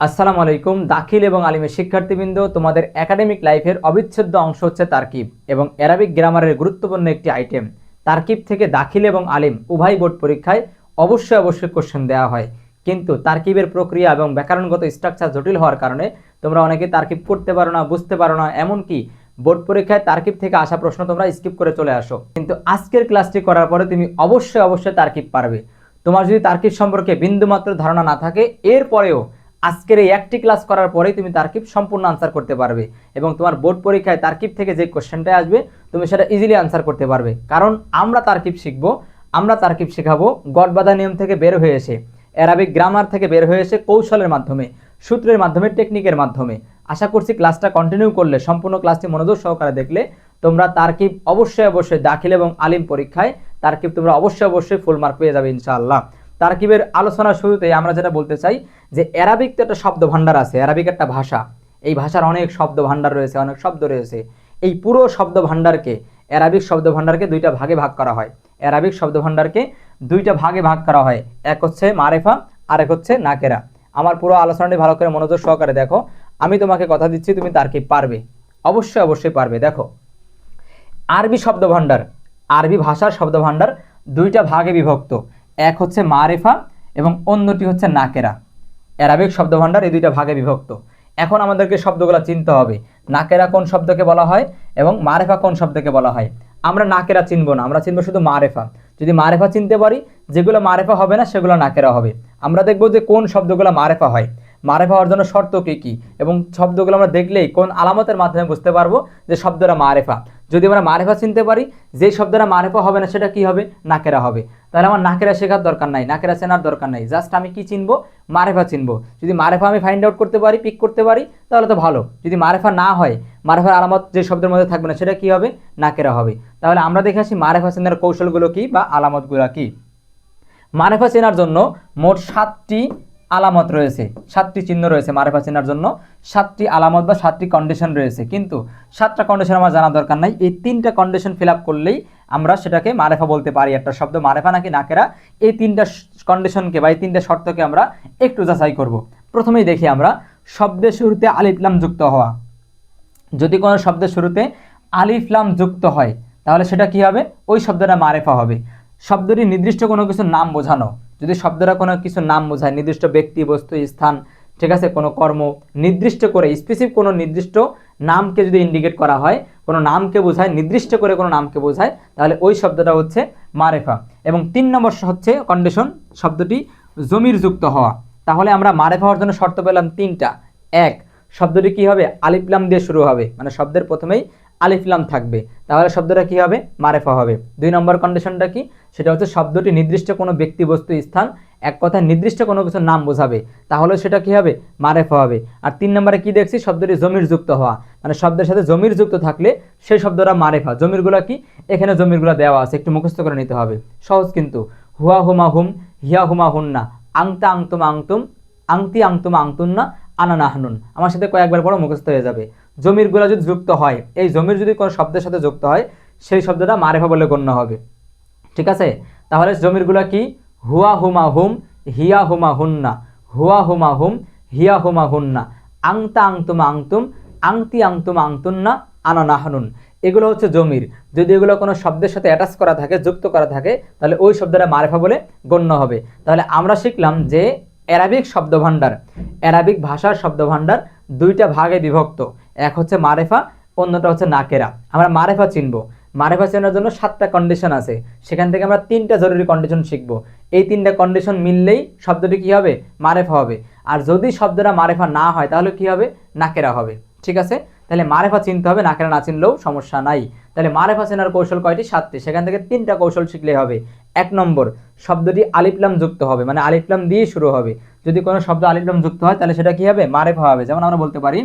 আসসালামু আলাইকুম। দাখিল এবং আলিমের শিক্ষার্থীবৃন্দ, তোমাদের একাডেমিক লাইফের অবিচ্ছেদ্য অংশ হচ্ছে তারকিব এবং অ্যারাবিক গ্রামারের গুরুত্বপূর্ণ একটি আইটেম। তারকিব থেকে দাখিল এবং আলিম উভয় বোর্ড পরীক্ষায় অবশ্যই কোশ্চেন দেওয়া হয়, কিন্তু তারকিবের প্রক্রিয়া এবং ব্যাকরণগত স্ট্রাকচার জটিল হওয়ার কারণে তোমরা অনেকে তারকিব করতে পারো না, বুঝতে পারো না, এমনকি বোর্ড পরীক্ষায় তারকিব থেকে আসা প্রশ্ন তোমরা স্কিপ করে চলে আসো। কিন্তু আজকের ক্লাসটি করার পরে তুমি অবশ্যই তারকিব পারবে। তোমার যদি তারকিব সম্পর্কে বিন্দুমাত্র ধারণা না থাকে, এরপরেও আজকের এই একটি ক্লাস করার পরেই তুমি তারকিব সম্পূর্ণ আনসার করতে পারবে এবং তোমার বোর্ড পরীক্ষায় তারকিব থেকে যে কোশ্চেনটা আসবে তুমি সেটা ইজিলি আনসার করতে পারবে। কারণ আমরা তারকিব শিখবো, আমরা তারকিব শেখাবো গড়বাঁধা নিয়ম থেকে বের হয়ে এসে, অ্যারাবিক গ্রামার থেকে বের হয়ে এসে, কৌশলের মাধ্যমে, সূত্রের মাধ্যমে, টেকনিকের মাধ্যমে। আশা করছি ক্লাসটা কন্টিনিউ করলে, সম্পূর্ণ ক্লাসটি মনোযোগ সহকারে দেখলে তোমরা তারকিব অবশ্যই দাখিল এবং আলিম পরীক্ষায় তারকিব তোমরা অবশ্যই ফুল মার্ক পেয়ে যাবে ইনশাআল্লাহ। তারকিবের আলোচনার শুরুতেই আমরা যেটা বলতে চাই যে অ্যারাবিক তো একটা শব্দ ভাণ্ডার আছে, অ্যারাবিক একটা ভাষা, এই ভাষার অনেক শব্দ ভাণ্ডার রয়েছে, অনেক শব্দ রয়েছে। এই পুরো শব্দ ভাণ্ডারকে, অ্যারাবিক শব্দ ভাণ্ডারকে দুইটা ভাগে ভাগ করা হয়। অ্যারাবিক শব্দ ভাণ্ডারকে দুইটা ভাগে ভাগ করা হয়, এক হচ্ছে মারেফা আর এক হচ্ছে নাকেরা। আমার পুরো আলোচনাটি ভালো করে মনোযোগ সহকারে দেখো, আমি তোমাকে কথা দিচ্ছি তুমি তারকিব পারবে, অবশ্যই পারবে। দেখো, আরবি শব্দ ভাণ্ডার, আরবি ভাষার শব্দ ভাণ্ডার দুইটা ভাগে বিভক্ত, এক হচ্ছে মারেফা এবং অন্যটি হচ্ছে নাকেরা। অ্যারাবিক শব্দ ভাণ্ডার এই দুইটা ভাগে বিভক্ত। এখন আমাদেরকে শব্দগুলো চিনতে হবে, নাকেরা কোন শব্দকে বলা হয় এবং মারেফা কোন শব্দকে বলা হয়। আমরা নাকেরা চিনবো না, আমরা চিনবো শুধু মারেফা। যদি মারেফা চিনতে পারি, যেগুলো মারেফা হবে না সেগুলো নাকেরা হবে। আমরা দেখবো যে কোন শব্দগুলো মারেফা হয়, মারেফা হওয়ার জন্য শর্ত কী কী, এবং শব্দগুলো আমরা দেখলেই কোন আলামতের মাধ্যমে বুঝতে পারবো যে শব্দটা মারেফা। যদি আমরা মারেফা চিনতে পারি, যেই শব্দটা মারেফা হবে না সেটা কি হবে, নাকেরা হবে। তাহলে আমার নাকেরা শেখার দরকার নাই, নাকেরা চেনার দরকার নাই, জাস্ট আমি কি চিনবো, মারেফা চিনবো। যদি মারেফা আমি ফাইন্ড আউট করতে পারি, পিক করতে পারি, তাহলে তো ভালো। যদি মারেফা না হয়, মারেফার আলামত যে শব্দের মধ্যে থাকবে না সেটা কি হবে, নাকেরা হবে। তাহলে আমরা দেখে আসি মারেফা চেনার কৌশলগুলো কি বা আলামতগুলো কি। মারেফা চেনার জন্য মোট 7টি আলামত রয়েছে, 7টি চিহ্ন রয়েছে। মারেফা চেনার জন্য 7টি আলামত বা 7টি কন্ডিশন রয়েছে, কিন্তু 7টা কন্ডিশন আমার জানা দরকার নাই। এই 3টা কন্ডিশন ফিল আপ করলেই আমরা সেটাকে মারেফা বলতে পারি। একটা শব্দ মারেফা নাকি নাকেরা, এই 3টা কন্ডিশনকে বা এই 3টা শর্তকে আমরা একটু যাচাই করব। প্রথমেই দেখি আমরা শব্দের শুরুতে আলিফ লাম যুক্ত হওয়া। যদি কোনো শব্দের শুরুতে আলিফ লাম যুক্ত হয় তাহলে সেটা কি হবে, ওই শব্দটা মারেফা হবে। শব্দটি নির্দিষ্ট কোনো কিছুর নাম বোঝানো, যদি শব্দটা কোনো কিছুর নাম বোঝায়, নির্দিষ্ট ব্যক্তি, বস্তু, স্থান, ঠিক আছে, কোনো কর্ম নির্দিষ্ট করে, স্পেসিফিক কোনো নির্দিষ্ট নামকে যদি ইন্ডিকেট করা হয়, কোনো নামকে বোঝায়, নির্দিষ্ট করে কোনো নামকে বোঝায়, তাহলে ওই শব্দটা হচ্ছে মারেফা। এবং 3 নম্বর হচ্ছে কন্ডিশন, শব্দটি জমির যুক্ত হওয়া। তাহলে আমরা মারেফা হওয়ার জন্য শর্ত পেলাম 3টা। এক, শব্দটি কি হবে, আলিফ লাম দিয়ে শুরু হবে, মানে শব্দের প্রথমেই আলিফ লাম থাকবে, তাহলে শব্দটা কি হবে, মারেফা হবে। 2 নম্বর কন্ডিশনটা কি, সেটা হচ্ছে শব্দটি নির্দিষ্ট কোনো ব্যক্তি, বস্তু, স্থান, এক কথায় নির্দিষ্ট কোনো কিছুর নাম বোঝাবে, তাহলে সেটা কি হবে, মারেফা হবে। আর 3 নম্বরে কি দেখছি, শব্দটি জমির যুক্ত হওয়া, মানে শব্দের সাথে জমির যুক্ত থাকলে সেই শব্দটা মারেফা। জমিরগুলো কি, এখানে জমিরগুলো দেওয়া আছে, একটু মুখস্থ করে নিতে হবে, সহজ কিন্তু। হুয়া হুমা হুম, হিয়া হুমা হুন্না, আংতা আংতুম আংতুম, আংতি আংতুম আংতুন্না, আনা নাহনুন। আমার সাথে কয়েকবার পড়ো, মুখস্থ হয়ে যাবে। জমিরগুলো যদি যুক্ত হয়, এই জমির যদি কোনো শব্দের সাথে যুক্ত হয়, সেই শব্দটা মারেফা বলে গণ্য হবে, ঠিক আছে। তাহলে জমিরগুলো কি, হুয়া হুমা হুম, হিয়া হুমা হুন্না, হুয়া হুমা হুম, হিয়া হুমা হুন্না, আংতা আংতুম আংতুম, আংতি আংতুম আংতুন্না, আনা নাহনুন। এগুলো হচ্ছে জমির। যদি এগুলো কোনো শব্দের সাথে অ্যাটাচ করা থাকে, যুক্ত করা থাকে, তাহলে ওই শব্দটা মারেফা বলে গণ্য হবে। তাহলে আমরা শিখলাম যে অ্যারাবিক শব্দ ভাণ্ডার, অ্যারাবিক ভাষার শব্দ ভাণ্ডার দুইটা ভাগে বিভক্ত, এক হচ্ছে মারেফা, অন্যটা হচ্ছে নাকেরা। আমরা মারেফা চিনবো, মারেফা চেনার জন্য 7টা কন্ডিশন আছে, সেখান থেকে আমরা 3টা জরুরি কন্ডিশন শিখব। এই 3টা কন্ডিশন মিললেই শব্দটি কি হবে, মারেফা হবে। আর যদি শব্দটা মারেফা না হয় তাহলে কি হবে, নাকেরা হবে, ঠিক আছে। তাহলে মারেফা চিনতে হবে, নাকেরা না চিনলেও সমস্যা নাই। তাহলে মারেফা চেনার কৌশল কয়টি, 7টি, সেখান থেকে 3টা কৌশল শিখলেই হবে। 1 নম্বর, শব্দটি আলিফ লাম যুক্ত হবে, মানে আলিফ লাম দিয়ে শুরু হবে। যদি কোনো শব্দ আলিফ লাম যুক্ত হয় তাহলে সেটা কি হবে, মারেফা হবে। যেমন আমরা বলতে পারি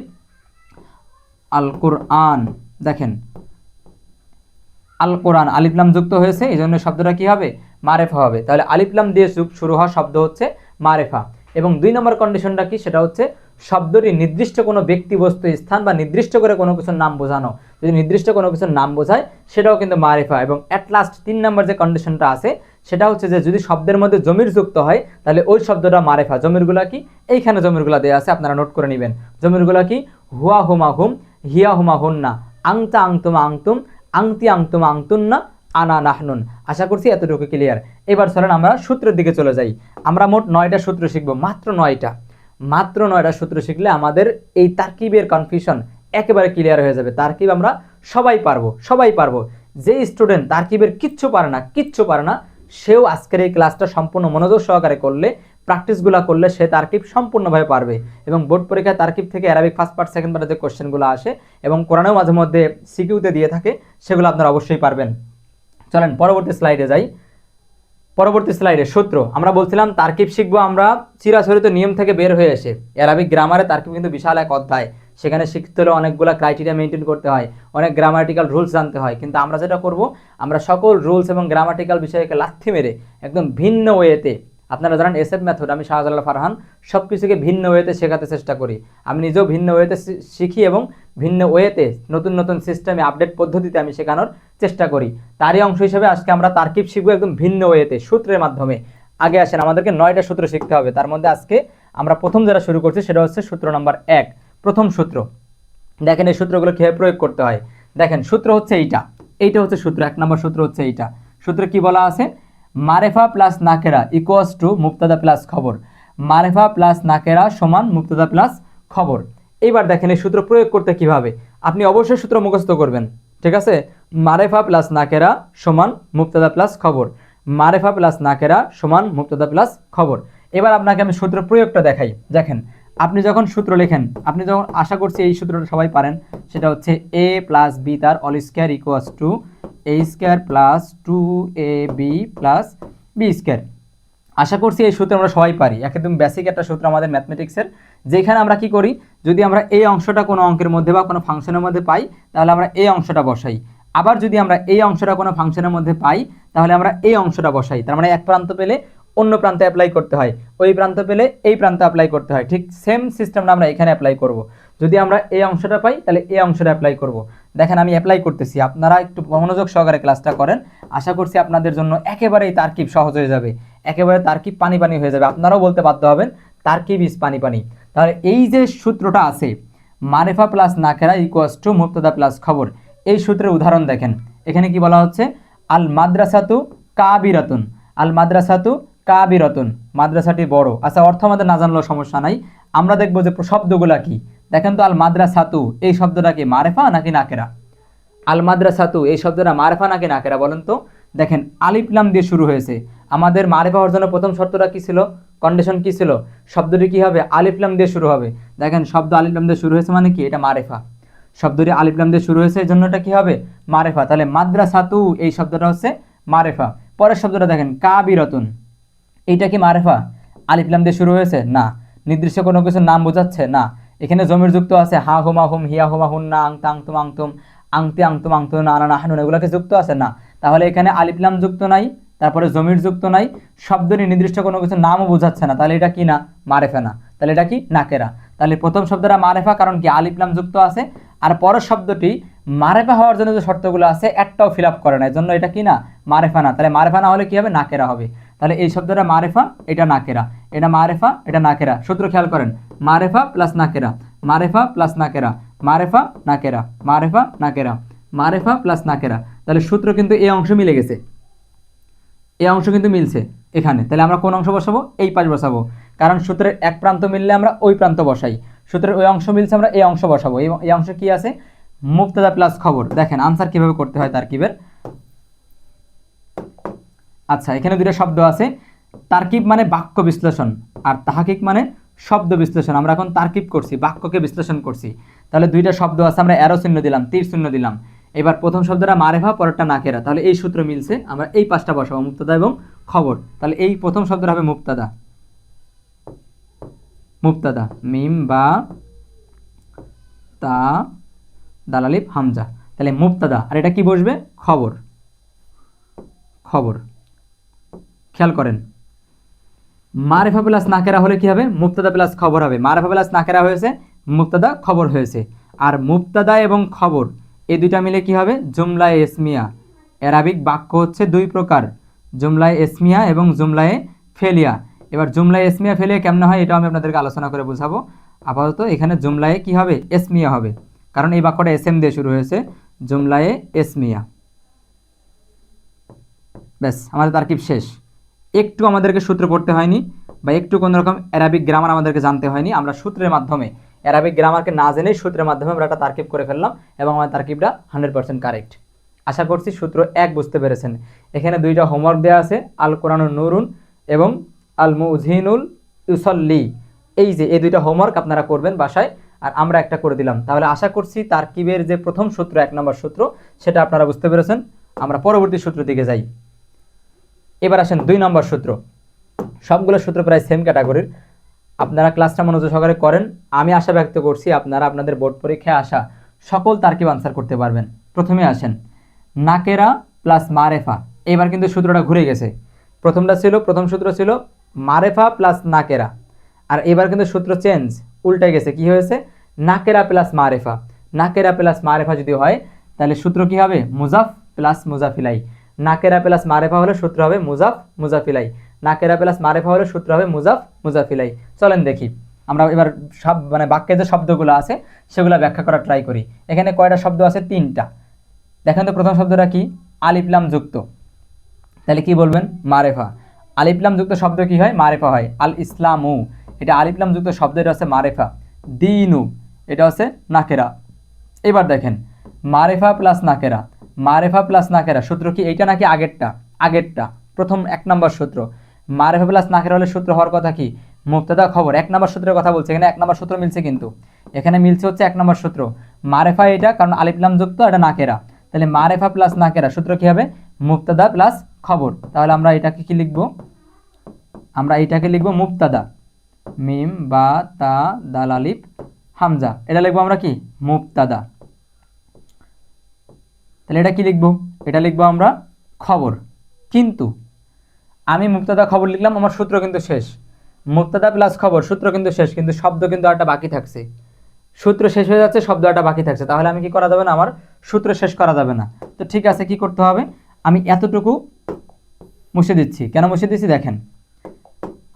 আল কোরআন, দেখেন আল কোরআন আলিফ লাম যুক্ত হয়েছে, এই জন্য শব্দটা কি হবে, মারেফা হবে। তাহলে আলিফ লাম দিয়ে শুরু হওয়া শব্দ হচ্ছে মারেফা। এবং 2 নম্বর কন্ডিশনটা কি, সেটা হচ্ছে শব্দটি নির্দিষ্ট কোনো ব্যক্তি, বস্তু, স্থান বা নির্দিষ্ট করে কোনো কিছুর নাম বোঝানো। যদি নির্দিষ্ট কোনো কিছুর নাম বোঝায় সেটাও কিন্তু মারিফা। এবং অ্যাট লাস্ট 3 নম্বর যে কন্ডিশনটা আছে সেটা হচ্ছে যে যদি শব্দের মধ্যে জমির যুক্ত হয় তাহলে ওই শব্দটা মারিফা। জমিরগুলা কি? এইখানে জমিরগুলা দেওয়া আছে, আপনারা নোট করে নেবেন। জমিরগুলা কি? হুয়া হুমা হুম, হিয়া হুমা হুন্না, আংতা আংতুমা আংতুম, আংতি আংতুমা আংতুন্না, আনা নাহনুন। আশা করছি এতটুকু ক্লিয়ার। এবার চলেন আমরা সূত্রের দিকে চলে যাই। আমরা মোট 9টা সূত্র শিখবো, মাত্র 9টা সূত্র শিখলে আমাদের এই তারকিবের কনফিউশন একেবারে ক্লিয়ার হয়ে যাবে। তারকিব আমরা সবাই পারবো। যে স্টুডেন্ট তারকিবের কিচ্ছু পারে না সেও আজকের এই ক্লাসটা সম্পূর্ণ মনোযোগ সহকারে করলে, প্র্যাকটিসগুলো করলে সে তারকিব সম্পূর্ণভাবে পারবে। এবং বোর্ড পরীক্ষায় তারকিব থেকে অ্যারাবিক ফার্স্ট পার্ট সেকেন্ড পার্টের যে কোশ্চেনগুলো আসে এবং কোরআনেও মাঝে মধ্যে সিকিউতে দিয়ে থাকে, সেগুলো আপনারা অবশ্যই পারবেন। চলেন পরবর্তী স্লাইডে যাই। পরবর্তী স্লাইডে সূত্র। আমরা বলছিলাম তারকিব শিখবো আমরা চিরাচরিত নিয়ম থেকে বের হয়ে এসে। অ্যারাবিক গ্রামারে তারকিব কিন্তু বিশাল এক অধ্যায়, সেখানে শিখতে হলে অনেকগুলো ক্রাইটেরিয়া মেনটেন করতে হয়, অনেক গ্রামাটিক্যাল রুলস জানতে হয়। কিন্তু আমরা যেটা করব, আমরা সকল রুলস এবং গ্রামাটিক্যাল বিষয়কে লাথি মেরে একদম ভিন্ন ওয়েতে, আপনারা জানেন এসএফ মেথড, আমি শাহজালাল ফারহান সব কিছুকে ভিন্ন ওয়েতে শেখাতে চেষ্টা করি। আমি নিজেও ভিন্ন ওয়েতে শিখি এবং ভিন্ন ওয়েতে নতুন নতুন সিস্টেমে আপডেট পদ্ধতিতে আমি শেখানোর চেষ্টা করি। তারই অংশ হিসেবে আজকে আমরা তারকিব শিখবো একদম ভিন্ন ওয়েতে, সূত্রের মাধ্যমে। আগে আসেন, আমাদেরকে 9টা সূত্র শিখতে হবে। তার মধ্যে আজকে আমরা প্রথম যেটা শুরু করছি সেটা হচ্ছে সূত্র নাম্বার 1। প্রথম সূত্র, দেখেন এই সূত্রগুলো কীভাবে প্রয়োগ করতে হয়। দেখেন সূত্র হচ্ছে এইটা হচ্ছে সূত্র। 1 নম্বর সূত্র হচ্ছে এইটা। সূত্রে কি বলা আছে? মারেফা প্লাস নাকেরা ইকুয়ালস টু মুবতাদা প্লাস খবর। মারেফা প্লাস নাকেরা সমান মুবতাদা প্লাস খবর। এইবার দেখেন এই সূত্র প্রয়োগ করতে কিভাবে। আপনি অবশ্যই সূত্র মুখস্থ করবেন, ঠিক আছে? মারেফা প্লাস নাকেরা সমান মুবতাদা প্লাস খবর। মারেফা প্লাস নাকেরা সমান মুবতাদা প্লাস খবর। এবার আপনাকে আমি সূত্র প্রয়োগটা দেখাই। দেখেন আপনি যখন সূত্র লেখেন, আপনি যখন, আশা করছি এই সূত্রটা সবাই পারেন, সেটা হচ্ছে a প্লাস বি তার whole square equals to a square plus 2ab plus B square. আশা করছি এই সূত্র আমরা সবাই পারি, একদম বেসিক একটা সূত্র আমাদের ম্যাথমেটিক্সের। যেখানে আমরা কি করি, যদি আমরা এই অংশটা কোনো অঙ্কের মধ্যে বা কোনো ফাংশনের মধ্যে পাই তাহলে আমরা এই অংশটা বসাই। আবার যদি আমরা এই অংশটা কোনো ফাংশনের মধ্যে পাই তাহলে আমরা এই অংশটা বসাই। তার মানে এক প্রান্ত পেলে অন্য প্রান্তে অ্যাপ্লাই করতে হয়, ওই প্রান্ত পেলে এই প্রান্তে অ্যাপ্লাই করতে হয়। ঠিক সেম সিস্টেমটা আমরা এখানে অ্যাপ্লাই করব। যদি আমরা এই অংশটা পাই তাহলে এই অংশটা অ্যাপ্লাই করব। দেখেন আমি অ্যাপ্লাই করতেছি, আপনারা একটু মনোযোগ সহকারে ক্লাসটা করেন। আশা করছি আপনাদের জন্য একেবারেই তারকিব সহজ হয়ে যাবে, একেবারে তারকিব পানি পানি হয়ে যাবে। আপনারাও বলতে বাধ্য হবেন তারকিব ইজ পানি পানি। তাহলে এই যে সূত্রটা আছে, মারেফা প্লাস নাকেরা ইকুয়ালস টু মুবতাদা প্লাস খবর, এই সূত্রের উদাহরণ দেখেন। এখানে কি বলা হচ্ছে? আল মাদ্রাসাতু কাবিরাতুন। আল মাদ্রাসাতু কাবিরাতুন, মাদ্রাসাটি বড়। আচ্ছা, অর্থ আমাদের না জানলেও সমস্যা নাই, আমরা দেখবো যে শব্দগুলা কি। দেখেন তো, আল মাদ্রাসাতু এই শব্দটা কি মারেফা নাকি নাকেরা? আল মাদ্রাসাতু এই শব্দটা মারেফা নাকি নাকেরা বলেন তো? দেখেন আলিফ লাম দিয়ে শুরু হয়েছে। আমাদের মারেফা হওয়ার জন্য প্রথম শর্তটা কি ছিল, কন্ডিশন কি ছিল? শব্দটি কি হবে? আলিফ লাম দিয়ে শুরু হবে। দেখেন শব্দ আলিফ লাম দিয়ে শুরু হয়েছে মানে কি? এটা মারেফা। শব্দটি আলিফ লাম দিয়ে শুরু হয়েছে, এই জন্য এটা কি হবে? মারেফা। তাহলে মাদ্রাসাতু এই শব্দটা হচ্ছে মারেফা। পরের শব্দটা দেখেন কাবিরাতুন, এইটা কি মারেফা? আলিফ লাম দিয়ে শুরু হয়েছে? না। নির্দিষ্ট কোনো কিছুর নাম বোঝাচ্ছে? না। এখানে জমির যুক্ত আছে, হা হুমা হুম, হিয়া হুমা হুন্না, আংতা আংতুম আংতুম, আংতি আংতুম আংতুম, আনা নাহনুন, এগুলোকে যুক্ত আছে? না। তাহলে এখানে আলিফ লাম যুক্ত নাই, তারপরে জমির যুক্ত নাই, শব্দটি নির্দিষ্ট কোনো কিছুর নামও বোঝাচ্ছে না, তাহলে এটা কি না? মারেফা না। তাহলে এটা কি? নাকেরা। তাহলে প্রথম শব্দটা মারেফা, কারণ কি? আলিফ লাম যুক্ত আছে। আর পরের শব্দটি মারেফা হওয়ার জন্য যে শর্তগুলো আছে একটাও ফিল আপ করে না, এর জন্য এটা কি না? মারেফা না। তাহলে মারেফা না হলে কি হবে? নাকেরা হবে। তাহলে এই শব্দটা মারেফা, এটা নাকেরা, এটা মারেফা, এটা নাকেরা। সূত্র খেয়াল করেন, মারেফা প্লাস নাকেরা, মারেফা প্লাস নাকেরা, মারেফা নাকেরা, মারেফা নাকেরা, মারেফা প্লাস নাকেরা। তাহলে সূত্র কিন্তু এই অংশ মিলে গেছে, এই অংশ কিন্তু মিলছে এখানে। তাহলে আমরা কোন অংশ বসাবো? এই পাশ বসাবো, কারণ সূত্রের এক প্রান্ত মিললে আমরা ওই প্রান্ত বসাই। সূত্রের ওই অংশ মিলছে, আমরা এই অংশ বসাবো। এই অংশ কি আছে? মুবতাদা প্লাস খবর। দেখেন আনসার কিভাবে করতে হয় তারকিবের। আচ্ছা, এখানে দুটো শব্দ আছে। তারকিব মানে বাক্য বিশ্লেষণ, আর তাহাকিক মানে শব্দ বিশ্লেষণ। আমরা এখন তারকিব করছি, বাক্যকে বিশ্লেষণ করছি। তাহলে দুইটা শব্দ আছে, আমরা অ্যারো চিহ্ন দিলাম, তীর চিহ্ন দিলাম। এবার প্রথম শব্দটা মারেফা, পরেরটা নাকেরা। তাহলে এই সূত্র মিলছে, আমরা এই পাঁচটা বসাবো, মুবতাদা এবং খবর। তাহলে এই প্রথম শব্দটা হবে মুবতাদা, মুবতাদা, মিম বা তা দালালিফ হামজা। তাহলে মুবতাদা, আর এটা কি বসবে? খবর, খবর। খেয়াল করেন, মারেফা প্লাস নাকেরা হলে কি হবে? মুবতাদা প্লাস খবর হবে। মারেফা প্লাস নাকেরা হয়েছে, মুবতাদা খবর হয়েছে। আর মুবতাদা এবং খবর এই দুইটা মিলে কি হবে? জুমলায়ে ইসমিয়া। অ্যারাবিক বাক্য হচ্ছে দুই প্রকার, জুমলায়ে ইসমিয়া এবং জুমলায়ে ফেলিয়া। এবার জুমলায়ে ইসমিয়া ফেলিয়া কেমন হয় এটাও আমি আপনাদেরকে আলোচনা করে বোঝাবো। আপাতত এখানে জুমলায়ে কি হবে? ইসমিয়া হবে, কারণ এই বাক্যটা এসএম দিয়ে শুরু হয়েছে, জুমলায়ে ইসমিয়া। ব্যাস, আমাদের তারকিব শেষ। একটু আমাদেরকে সূত্র পড়তে হয়নি বা একটু কোনো রকম অ্যারাবিক গ্রামার আমাদেরকে জানতে হয়নি, আমরা সূত্রের মাধ্যমে, অ্যারাবিক গ্রামারকে না জেনেই সূত্রের মাধ্যমে আমরা একটা তারকিব করে ফেললাম এবং আমার তারকিবটা 100% কারেক্ট। আশা করছি সূত্র 1 বুঝতে পেরেছেন। এখানে দুইটা হোমওয়ার্ক দেওয়া আছে, আল কোরআনুন নূরুন এবং আল মুযহিনুল ইউসাল্লি। এই যে এই দুইটা হোমওয়ার্ক আপনারা করবেন বাসায়, আর আমরা একটা করে দিলাম। তাহলে আশা করছি তারকিবের যে প্রথম সূত্র, 1 নম্বর সূত্র, সেটা আপনারা বুঝতে পেরেছেন। আমরা পরবর্তী সূত্র দিকে যাই। এবার আসেন 2 নম্বর সূত্র। সবগুলো সূত্র প্রায় সেম ক্যাটাগরির, আপনারা ক্লাসটা মনোযোগ সহকারে করেন। আমি আশা ব্যক্ত করছি আপনারা আপনাদের বোর্ড পরীক্ষায় আসা সকল তারকিব আনসার করতে পারবেন। প্রথমে আসেন নাকেরা প্লাস মারেফা। এবার কিন্তু সূত্রটা ঘুরে গেছে। প্রথম সূত্র ছিল মারেফা প্লাস নাকেরা, আর এবার কিন্তু সূত্র চেঞ্জ, উল্টে গেছে। কি হয়েছে? নাকেরা প্লাস মারেফা। নাকেরা প্লাস মারেফা যদি হয় তাহলে সূত্র কি হবে? মুজাফ প্লাস মুজাফিলাই। নাকেরা প্লাস মারেফা হলে সূত্র হবে মুজাফ মুজাফিলাই। নাকেরা প্লাস মারেফা হলে সূত্র হবে মুজাফ মুজাফিলাই। চলেন দেখি আমরা এবার সব বাক্যে যে শব্দগুলো আছে সেগুলো ব্যাখ্যা করার ট্রাই করি। এখানে কয়টা শব্দ আছে? 3টা। দেখেন তো প্রথম শব্দটা কি? আলিফলাম যুক্ত, তাহলে কি বলবেন? মারেফা। আলিফলাম যুক্ত শব্দ কি হয়? মারেফা হয়। আল ইসলামু, এটা আলিফলাম যুক্ত শব্দ, এটা হচ্ছে মারেফা। দিনু, এটা হচ্ছে নাকেরা। এবার দেখেন মারেফা প্লাস নাকেরা, মারেফা প্লাস নাকেরা, সূত্র কি এইটা নাকি আগেরটা? আগেরটা, প্রথম 1 নম্বর সূত্র। মারেফা প্লাস নাকেরা হলে সূত্র হওয়ার কথা কি? মুবতাদা খবর। 1 নম্বর সূত্রের কথা বলছে এখানে, 1 নম্বর সূত্র মিলছে, কিন্তু এখানে মিলছে হচ্ছে 1 নম্বর সূত্র। মারেফা এটা, কারণ আলিফলাম যুক্ত, এটা নাকেরা, তাহলে মারেফা প্লাস নাকেরা সূত্র কি হবে? মুবতাদা প্লাস খবর। তাহলে আমরা এটাকে কি লিখব? আমরা এটাকে লিখব মুবতাদা, মিম বা তা দাল আলিফ হামজা, এটা লিখবো আমরা কি? মুবতাদা। তাহলে এটা কি লিখবো? এটা লিখবো আমরা খবর। কিন্তু আমি মুবতাদা খবর লিখলাম, আমার সূত্র কিন্তু শেষ। মুবতাদা প্লাস খবর, সূত্র কিন্তু শেষ, কিন্তু শব্দ কিন্তু একটা বাকি থাকছে। সূত্র শেষ হয়ে যাচ্ছে, শব্দ একটা বাকি থাকছে, তাহলে আমি কি করা যাবে না? আমার সূত্র শেষ করা যাবে না। তো ঠিক আছে, কি করতে হবে? আমি এতটুকু মুছে দিচ্ছি। কেন মুছে দিচ্ছি? দেখেন,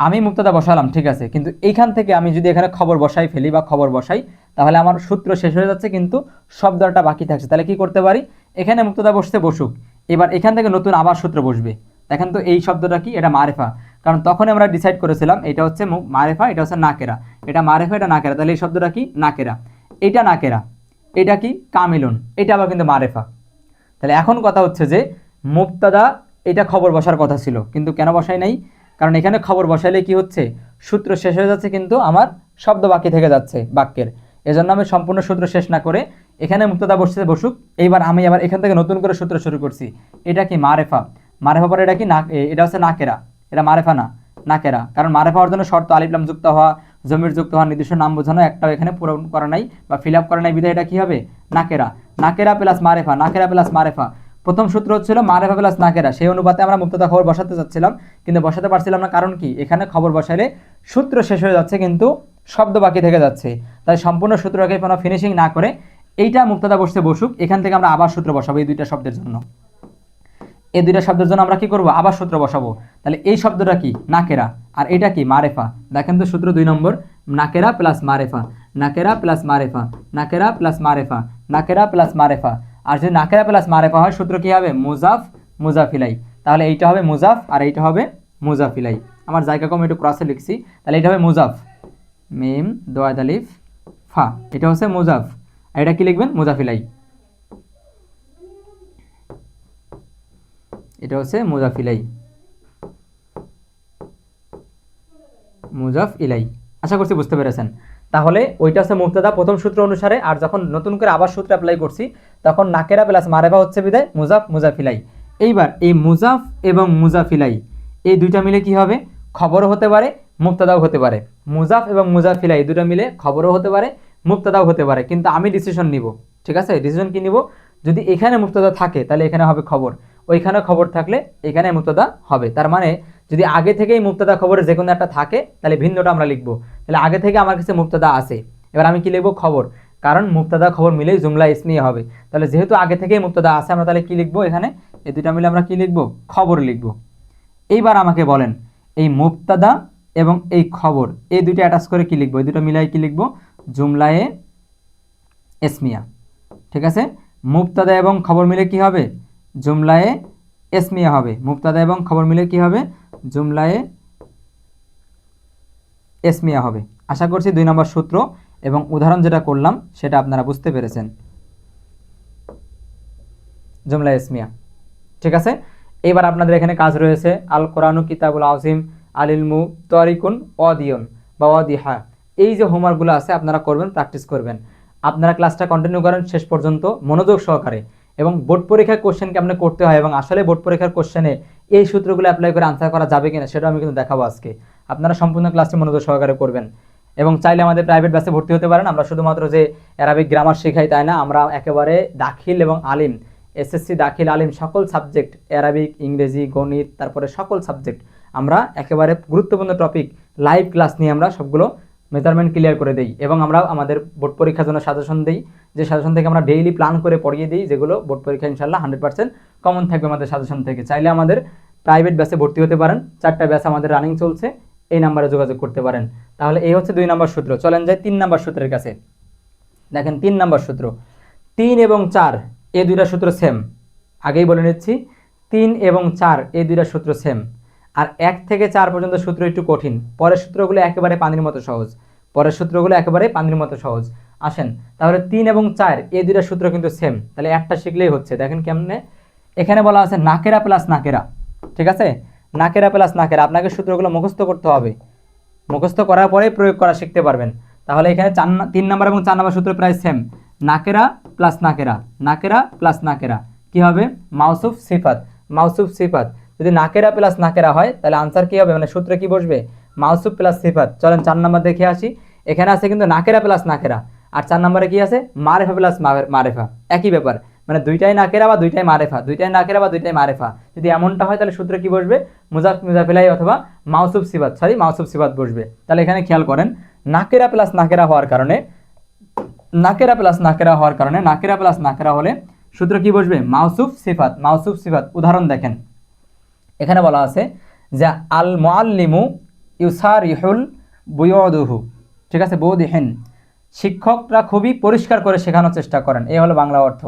আমি মুবতাদা বসালাম, ঠিক আছে, কিন্তু এইখান থেকে আমি যদি এখানে খবর বসাই ফেলি বা খবর বসাই, তাহলে আমার সূত্র শেষ হয়ে যাচ্ছে, কিন্তু শব্দটা বাকি থাকছে। তাহলে কি করতে পারি? এখানে মুবতাদা বসতে বসুক, এবার এখান থেকে নতুন আবার সূত্র বসবে। দেখেন তো এই শব্দটা কি? এটা মারেফা, কারণ তখন আমরা ডিসাইড করেছিলাম এটা হচ্ছে মারেফা, এটা হচ্ছে নাকেরা। এটা মারেফা, এটা নাকেরা, তাহলে এই শব্দটা কি? নাকেরা। এটা নাকেরা, এটা কি? কামিলুন, এটা আবার কিন্তু মারেফা। তাহলে এখন কথা হচ্ছে যে মুবতাদা এটা খবর বসার কথা ছিল, কিন্তু কেন বসাই নাই? কারণ এখানে খবর বসাইলে কি হচ্ছে? সূত্র শেষ হয়ে যাচ্ছে, কিন্তু আমার শব্দ বাকি থেকে যাচ্ছে বাক্যের। এজন্য আমি সম্পূর্ণ সূত্র শেষ না করে এখানে মুবতাদা বসুক। এইবার আমি আবার এখান থেকে নতুন করে সূত্র শুরু করছি। এটা কি? মারেফা। মারেফা পরে এটা কি? না, এটা হচ্ছে নাকেরা। এটা মারেফা না, নাকেরা। কারণ মারেফা হওয়ার জন্য শর্ত আলিফলাম যুক্ত হওয়া, জমির যুক্ত হওয়া, নির্দিষ্ট নাম বোঝানো একটাও এখানে পূরণ করা নাই বা ফিল আপ করা নাই, বিধায় এটা কি হবে? নাকেরা। নাকেরা প্লাস মারেফা, নাকেরা প্লাস মারেফা। প্রথম সূত্র হচ্ছিল মারেফা প্লাস নাকেরা, সেই অনুপাতে আমরা মুবতাদা খবর বসাতে চাচ্ছিলাম, কিন্তু বসাতে পারছিলাম না। কারণ কি? এখানে খবর বসাইলে সূত্র শেষ হয়ে যাচ্ছে, কিন্তু শব্দ বাকি থেকে যাচ্ছে। তাই সম্পূর্ণ সূত্রকে কোনো ফিনিশিং না করে এইটা মুবতাদা বসতে বসুক, এখান থেকে আমরা আবার সূত্র বসাবো এই দুইটা শব্দের জন্য। এই দুইটা শব্দের জন্য আমরা কি করব? আবার সূত্র বসাবো। তাহলে এই শব্দটা কি? নাকেরা, আর এটা কি? মারেফা। দেখেন তো সূত্র 2 নম্বর, নাকেরা প্লাস মারেফা, নাকেরা প্লাস মারেফা, নাকেরা প্লাস মারেফা, নাকেরা প্লাস মারেফা। আর যদি নাকেরা প্লাস মারেফা হয় সূত্র কি হবে? মুজাফ মুজাফিলাই। তাহলে এইটা হবে মুজাফ আর এইটা হবে মুজাফিলাই। আমার জায়গা কম, একটু ক্রসে লিখছি। তাহলে এটা হবে মুজাফ, মিম দোয়াদ আলিফ ফা, এটা হচ্ছে মুজাফ। আর এটা কি লিখবেন? মুজাফিলাই। এটা হচ্ছে মুজাফিলাই, মুজাফ ইলাই। আশা করছি বুঝতে পেরেছেন। তাহলে ওইটা হচ্ছে মুবতাদা প্রথম সূত্র অনুসারে, আর যখন নতুন করে আবার সূত্র অ্যাপ্লাই করছি তখন নাকেরা প্লাস মারেফা হচ্ছে বিদায় মুজাফ মুজাফিলাই। এইবার এই মুজাফ এবং মুজাফিলাই এই দুইটা মিলে কি হবে? খবরও হতে পারে, মুবতাদাও হতে পারে। মুজাফ এবং মুজাফিলাই এই দুটো মিলে খবরও হতে পারে, মুবতাদাও হতে পারে। কিন্তু আমি ডিসিশন নিব, ঠিক আছে? ডিসিশন কি নিব? যদি এখানে মুবতাদা থাকে তাহলে এখানে হবে খবর, ওইখানে খবর থাকলে এখানে মুবতাদা হবে। তার মানে যদি আগে থেকেই মুবতাদা খবরের যে কোনো একটা থাকে তাহলে ভিন্নটা আমরা লিখবো। তাহলে আগে থেকে আমার কাছে মুবতাদা আছে, এবার আমি কি লিখবো? খবর। কারণ মুবতাদা খবর মিলেই জুমলা ইসমিয়া হবে। তাহলে যেহেতু আগে থেকেই মুবতাদা আছে, আমরা তাহলে কি লিখবো এখানে, এই দুইটা মিলে আমরা কি লিখবো, খবর লিখবো। এইবার আমাকে বলেন এই মুবতাদা এবং এই খবর এই দুইটা অ্যাটাচ করে কি লিখবো, এই দুটো মিলাই কি লিখবো, জুমলায়ে ইসমিয়া। ঠিক আছে, মুবতাদা এবং খবর মিলে কি হবে, জুমলায়ে ইসমিয়া হবে। মুবতাদা এবং খবর মিলে কি হবে, জুমলায়ে ইসমিয়া হবে। আশা করছি 2 নম্বর সূত্র এবং উদাহরণ যেটা করলাম সেটা আপনারা বুঝতে পেরেছেন। জুমলা ইসমিয়া। ঠিক আছে, এবার আপনাদের এখানে কাজ রয়েছে আল কোরআনু কিতাবুল আজিম আল ইলমু তরিকুন অদিয়ন বা অদিহা। এই যে হোমওয়ার্কগুলো আছে আপনারা করবেন, প্র্যাকটিস করবেন। আপনারা ক্লাসটা কন্টিনিউ করেন শেষ পর্যন্ত মনোযোগ সহকারে, এবং বোর্ড পরীক্ষার কোশ্চেন কেমনে করতে হয় এবং আসলে বোর্ড পরীক্ষার কোশ্চেনে এই সূত্রগুলো অ্যাপ্লাই করে আনসার করা যাবে কিনা সেটা আমি কিন্তু দেখাবো আজকে। আপনারা সম্পূর্ণ ক্লাসটি মনোযোগ সহকারে করবেন এবং চাইলে আমাদের প্রাইভেট ব্যাচে ভর্তি হতে পারেন। আমরা শুধুমাত্র যে অ্যারাবিক গ্রামার শেখাই তাই না, আমরা একেবারে দাখিল এবং আলিম, এসএসসি দাখিল আলিম সকল সাবজেক্ট, অ্যারাবিক, ইংরেজি, গণিত, তারপরে সকল সাবজেক্ট আমরা একেবারে গুরুত্বপূর্ণ টপিক লাইভ ক্লাস নিয়ে আমরা সবগুলো মেজারমেন্ট ক্লিয়ার করে দিই। এবং আমরা আমাদের বোর্ড পরীক্ষার জন্য সাজেশন দিই, যে সাজেশন থেকে আমরা ডেইলি প্ল্যান করে পড়িয়ে দিই, যেগুলো বোর্ড পরীক্ষা ইনশাল্লাহ 100% কমন থাকবে আমাদের সাজেশন থেকে। চাইলে আমাদের প্রাইভেট ব্যাচে ভর্তি হতে পারেন, 4টা ব্যাচ আমাদের রানিং চলছে, এই নাম্বারে যোগাযোগ করতে পারেন। তাহলে এই হচ্ছে 2 নম্বর সূত্র। চলেন যাই 3 নম্বর সূত্রের কাছে। দেখেন 3 নম্বর সূত্র, 3 এবং 4 এই দুইটা সূত্র সেম। আগেই বলে নিচ্ছি 3 এবং 4 এই দুইটা সূত্র সেম। আর 1 থেকে 4 পর্যন্ত সূত্র একটু কঠিন, পরের সূত্রগুলো একেবারে পানির মতো সহজ, পরের সূত্রগুলো একেবারে পানির মতো সহজ। আসেন তাহলে 3 এবং 4 এই দুইটা সূত্র কিন্তু সেম, তাহলে একটা শিখলেই হচ্ছে। দেখেন কেমনে, এখানে বলা আছে নাকেরা প্লাস নাকেরা। ঠিক আছে, নাকেরা প্লাস নাকেরা, আপনাকে সূত্রগুলো মুখস্থ করতে হবে, মুখস্থ করার পরেই প্রয়োগ করা শিখতে পারবেন। তাহলে এখানে 3 নম্বর এবং 4 নম্বর সূত্র প্রায় সেম। নাকেরা প্লাস নাকেরা, নাকেরা প্লাস নাকেরা কি হবে, মাউসুফ সিফাত, মাউসুফ সিফাত। যদি নাকেরা প্লাস নাকেরা হয় তাহলে আনসার কি হবে, মানে সূত্রে কি বসবে, মাউসুফ প্লাস সিফাত। চলেন 4 নম্বর দেখে আসি। এখানে আছে কিন্তু নাকেরা প্লাস নাকেরা, আর 4 নম্বরে কি আছে, মারেফা প্লাস মারেফা, একই ব্যাপার, মানে দুইটাই নাকেরা বা দুইটাই মারেফা, দুইটাই নাকেরা বা দুইটাই মারেফা। যদি এমনটা হয় তাহলে সূত্রে কি বসবে, মুজাফ মুজাফিলাই অথবা মাউসুফ সিফাত, সরি মাউসুফ সিফাত বসবে। তাহলে এখানে খেয়াল করেন নাকেরা প্লাস নাকেরা হওয়ার কারণে, নাকেরা প্লাস নাকেরা হওয়ার কারণে, নাকেরা প্লাস নাকেরা হলে সূত্র কি বসবে, মাউসুফ সিফাত, মাউসুফ সিফাত। উদাহরণ দেখেন, এখানে বলা আছে যে আল মুআল্লিমু ইউসারিহুল বুয়ুদুহু। ঠিক আছে, বৌদিহীন, শিক্ষকরা খুবই পরিষ্কার করে শেখানোর চেষ্টা করেন, এই হলো বাংলা অর্থ।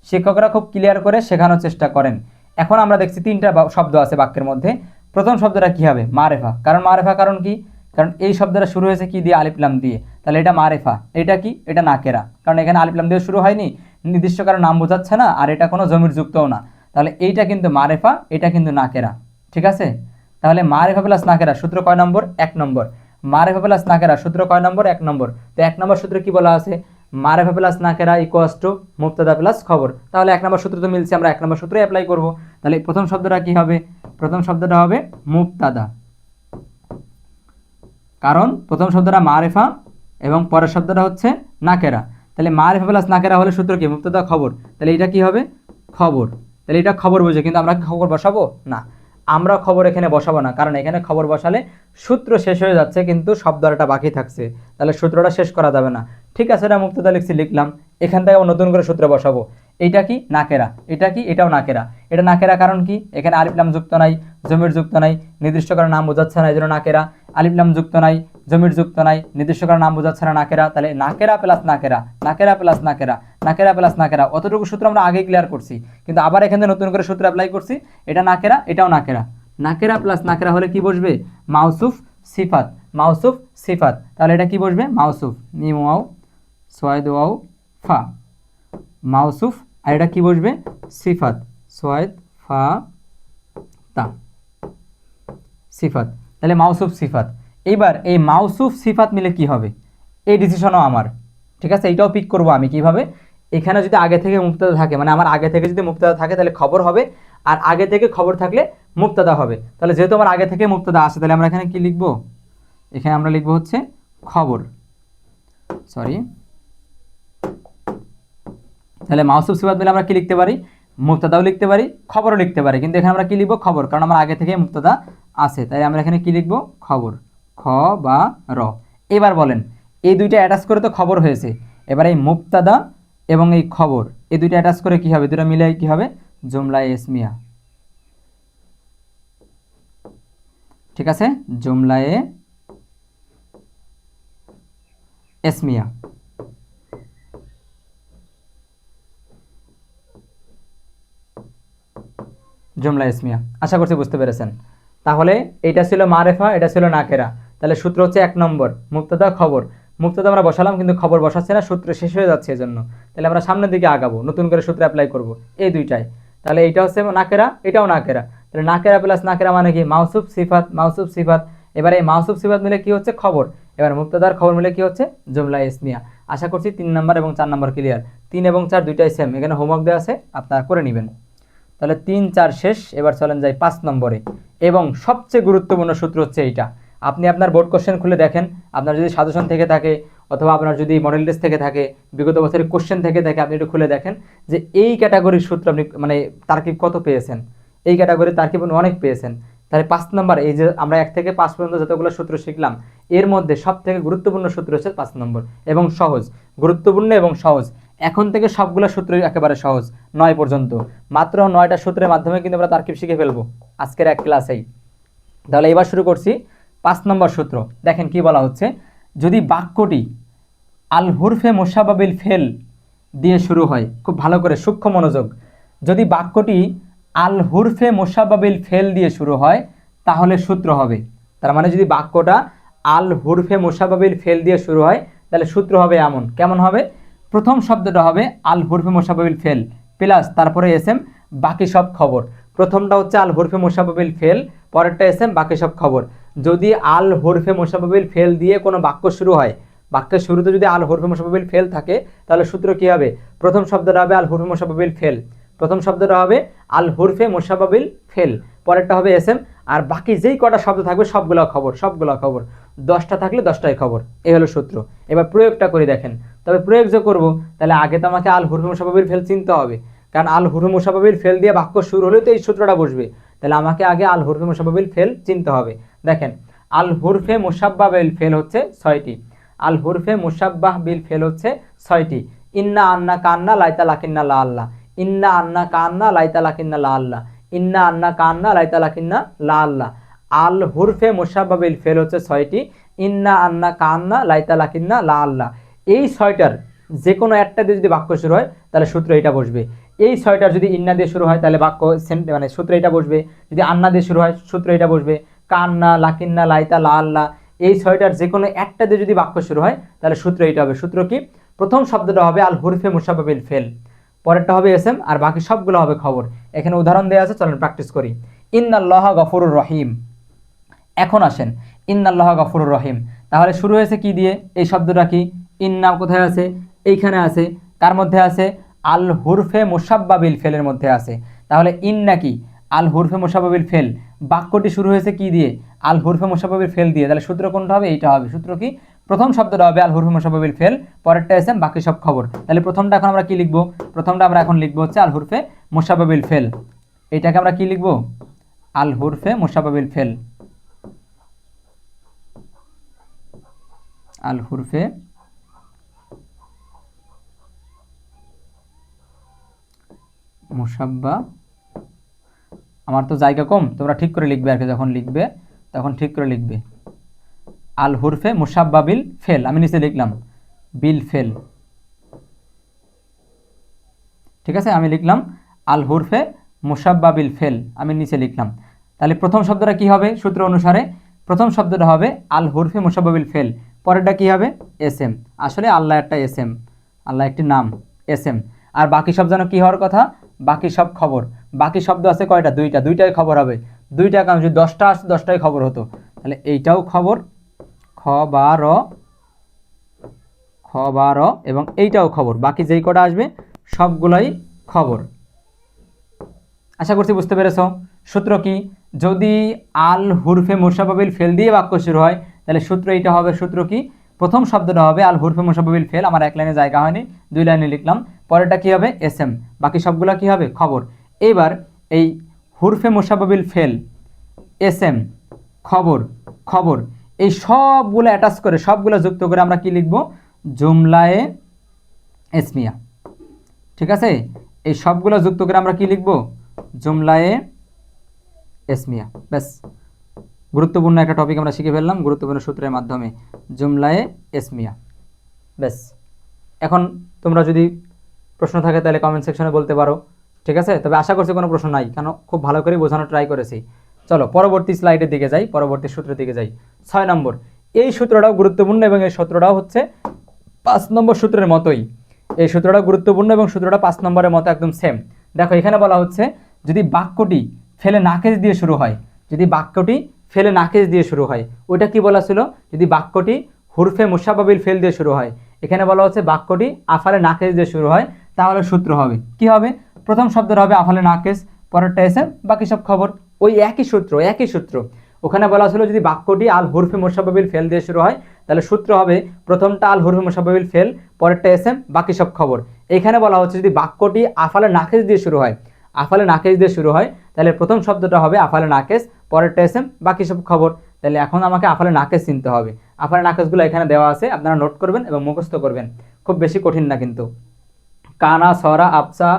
শিক্ষকরা খুব ক্লিয়ার করে শেখানোর চেষ্টা করেন। এখন আমরা দেখছি 3টা শব্দ আছে বাক্যের মধ্যে। প্রথম শব্দটা কি হবে, মারেফা। কারণ মারেফা, কারণ কি, কারণ এই শব্দটা শুরু হয়েছে কি দিয়ে, আলিফ লাম দিয়ে, তাহলে এটা মারেফা। এটা কি, এটা নাকেরা, কারণ এখানে আলিফ লাম দিয়ে শুরু হয়নি, নির্দিষ্ট কারণ নাম বোঝাচ্ছে না, আর এটা কোনো জমির যুক্তও না। তাহলে এইটা কিন্তু মারেফা, এটা কিন্তু নাকেরা। ঠিক আছে, তাহলে মারেফা প্লাস নাকেরা সূত্র কয় নম্বর, 1 নম্বর। মারেফা প্লাস নাকেরা সূত্র কয় নম্বর, 1 নম্বর। তো 1 নম্বর সূত্রে কি বলা আছে, মারেফা প্লাস নাকেরা ইকুয়ালস টু মুবতাদা প্লাস খবর। তাহলে 1 নম্বর সূত্র তো মিলছে, আমরা 1 নম্বর সূত্রে অ্যাপ্লাই করব। তাহলে প্রথম শব্দটা কি হবে, প্রথম শব্দটা হবে মুবতাদা, কারণ প্রথম শব্দটা মারেফা এবং পরের শব্দটা হচ্ছে নাকেরা। তাহলে মারেফা প্লাস নাকেরা হলে সূত্র কি, মুবতাদা খবর। তাহলে এটা কি হবে, খবর। তাহলে এটা খবর বুঝে, কিন্তু আমরা কি খবর বসাবো না, আমরা খবর এখানে বসাবো না, কারণ এখানে খবর বসালে সূত্র শেষ হয়ে যাচ্ছে কিন্তু শব্দটা বাকি থাকছে, তাহলে সূত্রটা শেষ করা যাবে না। ঠিক আছে, এটা মুবতাদা লিখছি, লিখলাম। এখান থেকে নতুন করে সূত্র বসাবো। এইটা কি, নাকেরা। এটা কি, এটাও নাকেরা। এটা নাকেরা কারণ কি, এখানে আলিফ লাম যুক্ত নাই, জমির যুক্ত নাই, নির্দিষ্ট কারণ নাম বোঝাচ্ছে না, এই জন্য নাকেরা। আলিফ লাম যুক্ত নাই, জমির যুক্ত নাই, নির্দিষ্ট কারণ নাম বোঝাচ্ছে না, নাকেরা। তাহলে নাকেরা প্লাস নাকেরা, নাকেরা প্লাস নাকেরা, নাকেরা প্লাস নাকেরা। অতটুকু সূত্র আমরা আগেই ক্লিয়ার করছি, কিন্তু আবার এখানে নতুন করে সূত্র অ্যাপ্লাই করছি। এটা নাকেরা, এটাও নাকেরা। নাকেরা প্লাস নাকেরা হলে কি বসবে, মাউসুফ সিফাত, মাউসুফ সিফাত। তাহলে এটা কি বসবে, মাউসুফ, মিম ওয়াও সোয়াদ ওয়াও ফা, মাউসুফ। আর এটা কি বসবে, সিফাত, সোয়াদ ফা তা, সিফাত। তাহলে মাউসুফ সিফাত। এইবার এই মাউসুফ সিফাত মিলে কি হবে, এই ডিসিশনও আমার। ঠিক আছে, এইটাও পিক করব আমি কিভাবে, এখানে যদি আগে থেকে মুবতাদা থাকে, মানে আমার আগে থেকে যদি মুবতাদা থাকে তাহলে খবর হবে, আর আগে থেকে খবর থাকলে মুবতাদা হবে। তাহলে যেহেতু আমার আগে থেকে মুবতাদা আসে, তাহলে আমরা এখানে কি লিখব, এখানে আমরা লিখব হচ্ছে খবর, সরি। তাহলে মাউসুফ সিফাত মিলে আমরা কি লিখতে পারি, মুবতাদাও লিখতে পারি, খবরও লিখতে পারি, কিন্তু এখানে আমরা কি লিখব, খবর, কারণ আমার আগে থেকে মুবতাদা আছে। তাই আমরা এখানে কি লিখব, খবর, খ বা র। এবার বলেন এই দুইটা অ্যাটাচ করে তো খবর হয়েছে, এবার এই মুবতাদা এবং এই খবর এই দুইটা অ্যাটাচ করে কি হবে, দুটো মিলে কি হবে, জুমলায়ে ইসমিয়া। ঠিক আছে, জুমলায়ে ইসমিয়া। জুমলা ইসমিয়া, আশা করছি বুঝতে পেরেছেন। তাহলে এটা ছিল মারেফা, এটা ছিল নাকেরা। তাহলে সূত্র হচ্ছে 1 নম্বর মুবতাদা খবর। মুবতাদা আমরা বসালাম কিন্তু খবর বসাচ্ছে না, সূত্র শেষ হয়ে যাচ্ছে এজন্য। তাহলে আমরা সামনের দিকে আগাবো, নতুন করে সূত্র অ্যাপ্লাই করব এই দুইটাই। তাহলে এইটা হচ্ছে নাকেরা, এটাও নাকেরা। তাহলে নাকেরা প্লাস নাকেরা মানে কি, মাউসুফ সিফাত, মাউসুফ সিফাত। এবার এই মাউসুফ সিফাত মিলে কি হচ্ছে, খবর। এবার মুবতাদার খবর মিলে কি হচ্ছে, জুমলা ইসমিয়া। আশা করছি 3 নম্বর এবং 4 নম্বর ক্লিয়ার। 3 এবং 4 দুইটাই সেম, এখানে হোমওয়ার্ক দেওয়া আছে, আপনারা করে নেবেন। তাহলে 3, 4 শেষ। এবার চলেন যাই 5 নম্বরে, এবং সবচেয়ে গুরুত্বপূর্ণ সূত্র হচ্ছে এইটা। আপনি আপনার বোর্ড কোশ্চেন খুলে দেখেন, আপনার যদি সাজেশন থেকে থাকে অথবা আপনার যদি মডেল টেস্ট থেকে থাকে, বিগত বছরের কোশ্চেন থেকে থাকে, আপনি একটু খুলে দেখেন যে এই ক্যাটাগরির সূত্র আপনি মানে তারকিব কত পেয়েছেন। এই ক্যাটাগরির তারকিব অনেক পেয়েছেন। তাহলে 5 নম্বর, এই যে আমরা 1 থেকে 5 পর্যন্ত যতগুলো সূত্র শিখলাম, এর মধ্যে সব থেকে গুরুত্বপূর্ণ সূত্র হচ্ছে 5 নম্বর, এবং সহজ, গুরুত্বপূর্ণ এবং সহজ। এখন থেকে সবগুলো সূত্রই একেবারে সহজ, 9 পর্যন্ত। মাত্র 9টা সূত্রের মাধ্যমে কিন্তু আমরা তারকিব শিখে ফেলবো আজকের এক ক্লাসেই। তাহলে এবার শুরু করছি 5 নম্বর সূত্র। দেখেন কি বলা হচ্ছে, যদি বাক্যটি আল হুরফে মুশাব্বাবিল ফেল দিয়ে শুরু হয়, খুব ভালো করে সূক্ষ্ম মনোযোগ, যদি বাক্যটি আল হুরফে মুশাব্বাবিল ফেল দিয়ে শুরু হয় তাহলে সূত্র হবে, তার মানে যদি বাক্যটা আল হুরফে মুশাব্বাবিল ফেল দিয়ে শুরু হয় তাহলে সূত্র হবে এমন। কেমন হবে, প্রথম শব্দটা হবে আল হুরফে মুশাব্বাবিল ফেল প্লাস তারপরে এসএম বাকি সব খবর। প্রথমটা হচ্ছে আল হুরফে মুশাব্বাবিল ফেল, পরেরটা এসএম বাকি সব খবর। যদি আল হুরফে মুশাব্বাবিল ফেল দিয়ে কোনো বাক্য শুরু হয়, বাক্যের শুরুতে যদি আল হুরফে মুশাব্বাবিল ফেল থাকে তাহলে সূত্র কি হবে, প্রথম শব্দটা হবে আল হুরফে মুশাব্বাবিল ফেল, প্রথম শব্দটা হবে আল হুরফে মুশাব্বাবিল ফেল, পরেরটা হবে এসএম, আর বাকি যেই কটা শব্দ থাকবে সবগুলো খবর, সবগুলো খবর। 10টা থাকলে 10টাই খবর। এই হলো সূত্র। এবার প্রয়োগটা করে দেখেন। তবে প্রয়োগ যে করবো, তাহলে আগে তো আমাকে আল হুরফে মুশাব্বাবিল ফেল চিনতে হবে, কারণ আল হুরফে মুশাব্বাবিল ফেল দিয়ে বাক্য শুরু হলেও তো এই সূত্রটা বসবে। তাহলে আমাকে আগে আল হুরফে মুশাব্বাবিল ফেল চিনতে হবে। দেখেন, আল হুরফে মুশাব্বাবিল ফেল হচ্ছে 6টি, আল হুরফে মুশাব্বাহ বিল ফেল হচ্ছে 6টি। ইন্না আন্না কান্না লাইতা লাকিন্না লা আল্লাহ, ইন্না আন্না কান্না লাইতা লাকিন্না লা আল্লাহ, ইন্না আন্না কান্না লাইতা লাকিন্না লা আল্লাহ। আল হুরফে মুশাব্বাবিল ফেল হচ্ছে 6টি, ইন্না আন্না কান্না লাইতা লাকিন্না লা আল্লাহ। এই 6টার যে কোনো একটা দিয়ে যদি বাক্য শুরু হয় তাহলে সূত্র এটা বসবে। এই 6টার যদি ইন্না দিয়ে শুরু হয় তাহলে বাক্য মানে সূত্র এটা বসবে। যদি আন্না দিয়ে শুরু হয় সূত্র এটা বসবে। কান্না, লাকিন্না, লাইতা, লা আল্লাহ, এই 6টার যে কোনো একটা দিয়ে যদি বাক্য শুরু হয় তাহলে সূত্র এটা হবে। সূত্র কি, প্রথম শব্দটা হবে আল হুরফে মুশাব্বাবিল ফেল, পরেরটা হবে এসএম, আর বাকি সবগুলো হবে খবর। এখানে উদাহরণ দেওয়া আছে, চলেন প্র্যাকটিস করি। ইন্নাল্লাহা গফুরুর রহিম। এখন আসেন, ইন্নাল্লাহা গফুরুর রহিম, তাহলে শুরু হয়েছে কি দিয়ে, এই শব্দটা কি, ইন্না কোথায় আছে, এইখানে আছে, কার মধ্যে আছে, আল হুরফে মুশাব্বাবিল ফেলের মধ্যে আছে। তাহলে ইন্না কি, আল হুরফে মুশাব্বাবিল ফেল, বাক্যটি শুরু হয়েছে কি দিয়ে, আল হুরফে মুশাব্বাবিল ফেল দিয়ে। তাহলে সূত্র কোনটা হবে, এইটা হবে। সূত্র কি, প্রথম শব্দটা হবে আল হুরফে মুশাব্বাবিল ফেল, পরেরটা এসএম বাকি সব খবর। তাহলে প্রথমটা এখন আমরা কি লিখব, প্রথমটা আমরা এখন লিখব হচ্ছে আল হুরফে মুশাব্বাবিল ফেল। এটাকে আমরা কি লিখব, আল হুরফে মুশাব্বাবিল ফেল, আল হুরফে মুশাব্বা, আমার তো জায়গা কম, তোমরা ঠিক করে লিখবে আর কি, যখন লিখবে তখন ঠিক করে লিখবে। আল হুরফে মুশাব্বাবিল ফেল, আমি নিচে লিখলাম বিল ফেল, ঠিক আছে, আমি লিখলাম আল হুরফে মুশাব্বাবিল ফেল, আমি নিচে লিখলাম। তাহলে প্রথম শব্দটা কি হবে, সূত্র অনুসারে প্রথম শব্দটা হবে আল হুরফে মুশাব্বাবিল ফেল, পরেরটা কি হবে, এসএম। আসলে আল্লাহ একটা এসএম, আল্লাহ একটি নাম, এসএম। আর বাকি সব যেন কি হওয়ার কথা, বাকি সব খবর। বাকি শব্দ আছে কয়টা, দুইটা, দুইটাই খবর হবে। দুইটা কারণ যদি 10টা আসে 10টাই খবর হতো। তাহলে এইটাও খবর, খবর, খবর, এবং এইটাও খবর, বাকি যেই কটা আসবে সবগুলাই খবর। আশা করছি বুঝতে পেরেছো। সূত্র কি, যদি আল হুরফে মুশাব্বাবিল ফেল দিয়ে বাক্য শুরু হয় তাহলে সূত্র এইটা হবে। সূত্র কি, প্রথম শব্দটা হবে আল হুরফে মুশাব্বাবিল ফেল, আমার এক লাইনে জায়গা হয়নি, 2 লাইনে লিখলাম, পরেরটা কি হবে, এসএম, বাকি সবগুলো কি হবে, খবর। এবার এই হুরফে মুশাব্বাবিল ফেল, এসএম, খবর, এই সবগুলো অ্যাটাচ করে, সবগুলো যুক্ত করে আমরা কি লিখব, জুমলায়ে এসমিয়া। ঠিক আছে, এই সবগুলো যুক্ত করে আমরা কি লিখব? জুমলায়ে এসমিয়া। ব্যাস, গুরুত্বপূর্ণ একটা টপিক আমরা শিখে ফেললাম গুরুত্বপূর্ণ সূত্রের মাধ্যমে, জুমলায়ে এসমিয়া। ব্যাস, এখন তোমরা যদি প্রশ্ন থাকে তাহলে কমেন্ট সেকশনে বলতে পারো। ঠিক আছে, তবে আশা করছি কোনো প্রশ্ন নাই, কারণ খুব ভালো করে বোঝানোর ট্রাই করেছি। চলো পরবর্তী স্লাইডের দিকে যাই, পরবর্তী সূত্রের দিকে যাই। 6 নম্বর, এই সূত্রটাও গুরুত্বপূর্ণ এবং এই সূত্রটাও হচ্ছে 5 নম্বর সূত্রের মতোই। এই সূত্রটা গুরুত্বপূর্ণ এবং সূত্রটা 5 নম্বরের মতো একদম সেম। দেখো এখানে বলা হচ্ছে যদি বাক্যটি ফেলে নাকেশ দিয়ে শুরু হয়, যদি বাক্যটি ফেলে নাকেশ দিয়ে শুরু হয়, ওইটা কি বলা ছিল? যদি বাক্যটি হুরফে মুসাবাবিল ফেল দিয়ে শুরু হয়, এখানে বলা হচ্ছে বাক্যটি আফালে নাকেশ দিয়ে শুরু হয়, তাহলে সূত্র হবে কি হবে? প্রথম শব্দটা হবে আফালে নাকেশ, পরেরটা এসে বাকি সব খবর। ওই একই সূত্র, একই সূত্র। ওখানে বলা ছিল যদি বাক্যটি আল হুরফে মুসাবাবিল ফেল দিয়ে শুরু হয়, তাহলে সূত্র হবে প্রথমটা আল হুরফে মুসাবাবিল ফেল, পরেরটা এসএম, বাকি সব খবর। এখানে বলা হচ্ছে যদি বাক্যটি আফালে নাকেশ দিয়ে শুরু হয়, আফালে নাকেশ দিয়ে শুরু হয়, তাহলে প্রথম শব্দটা হবে আফালে নাকেশ, পরেরটা এসএম, বাকি সব খবর। তাহলে এখন আমাকে আফালে নাকেশ চিনতে হবে। আফালে নাকেশগুলো এখানে দেওয়া আছে, আপনারা নোট করবেন এবং মুখস্থ করবেন, খুব বেশি কঠিন না কিন্তু। কানা, সরা, আফসা,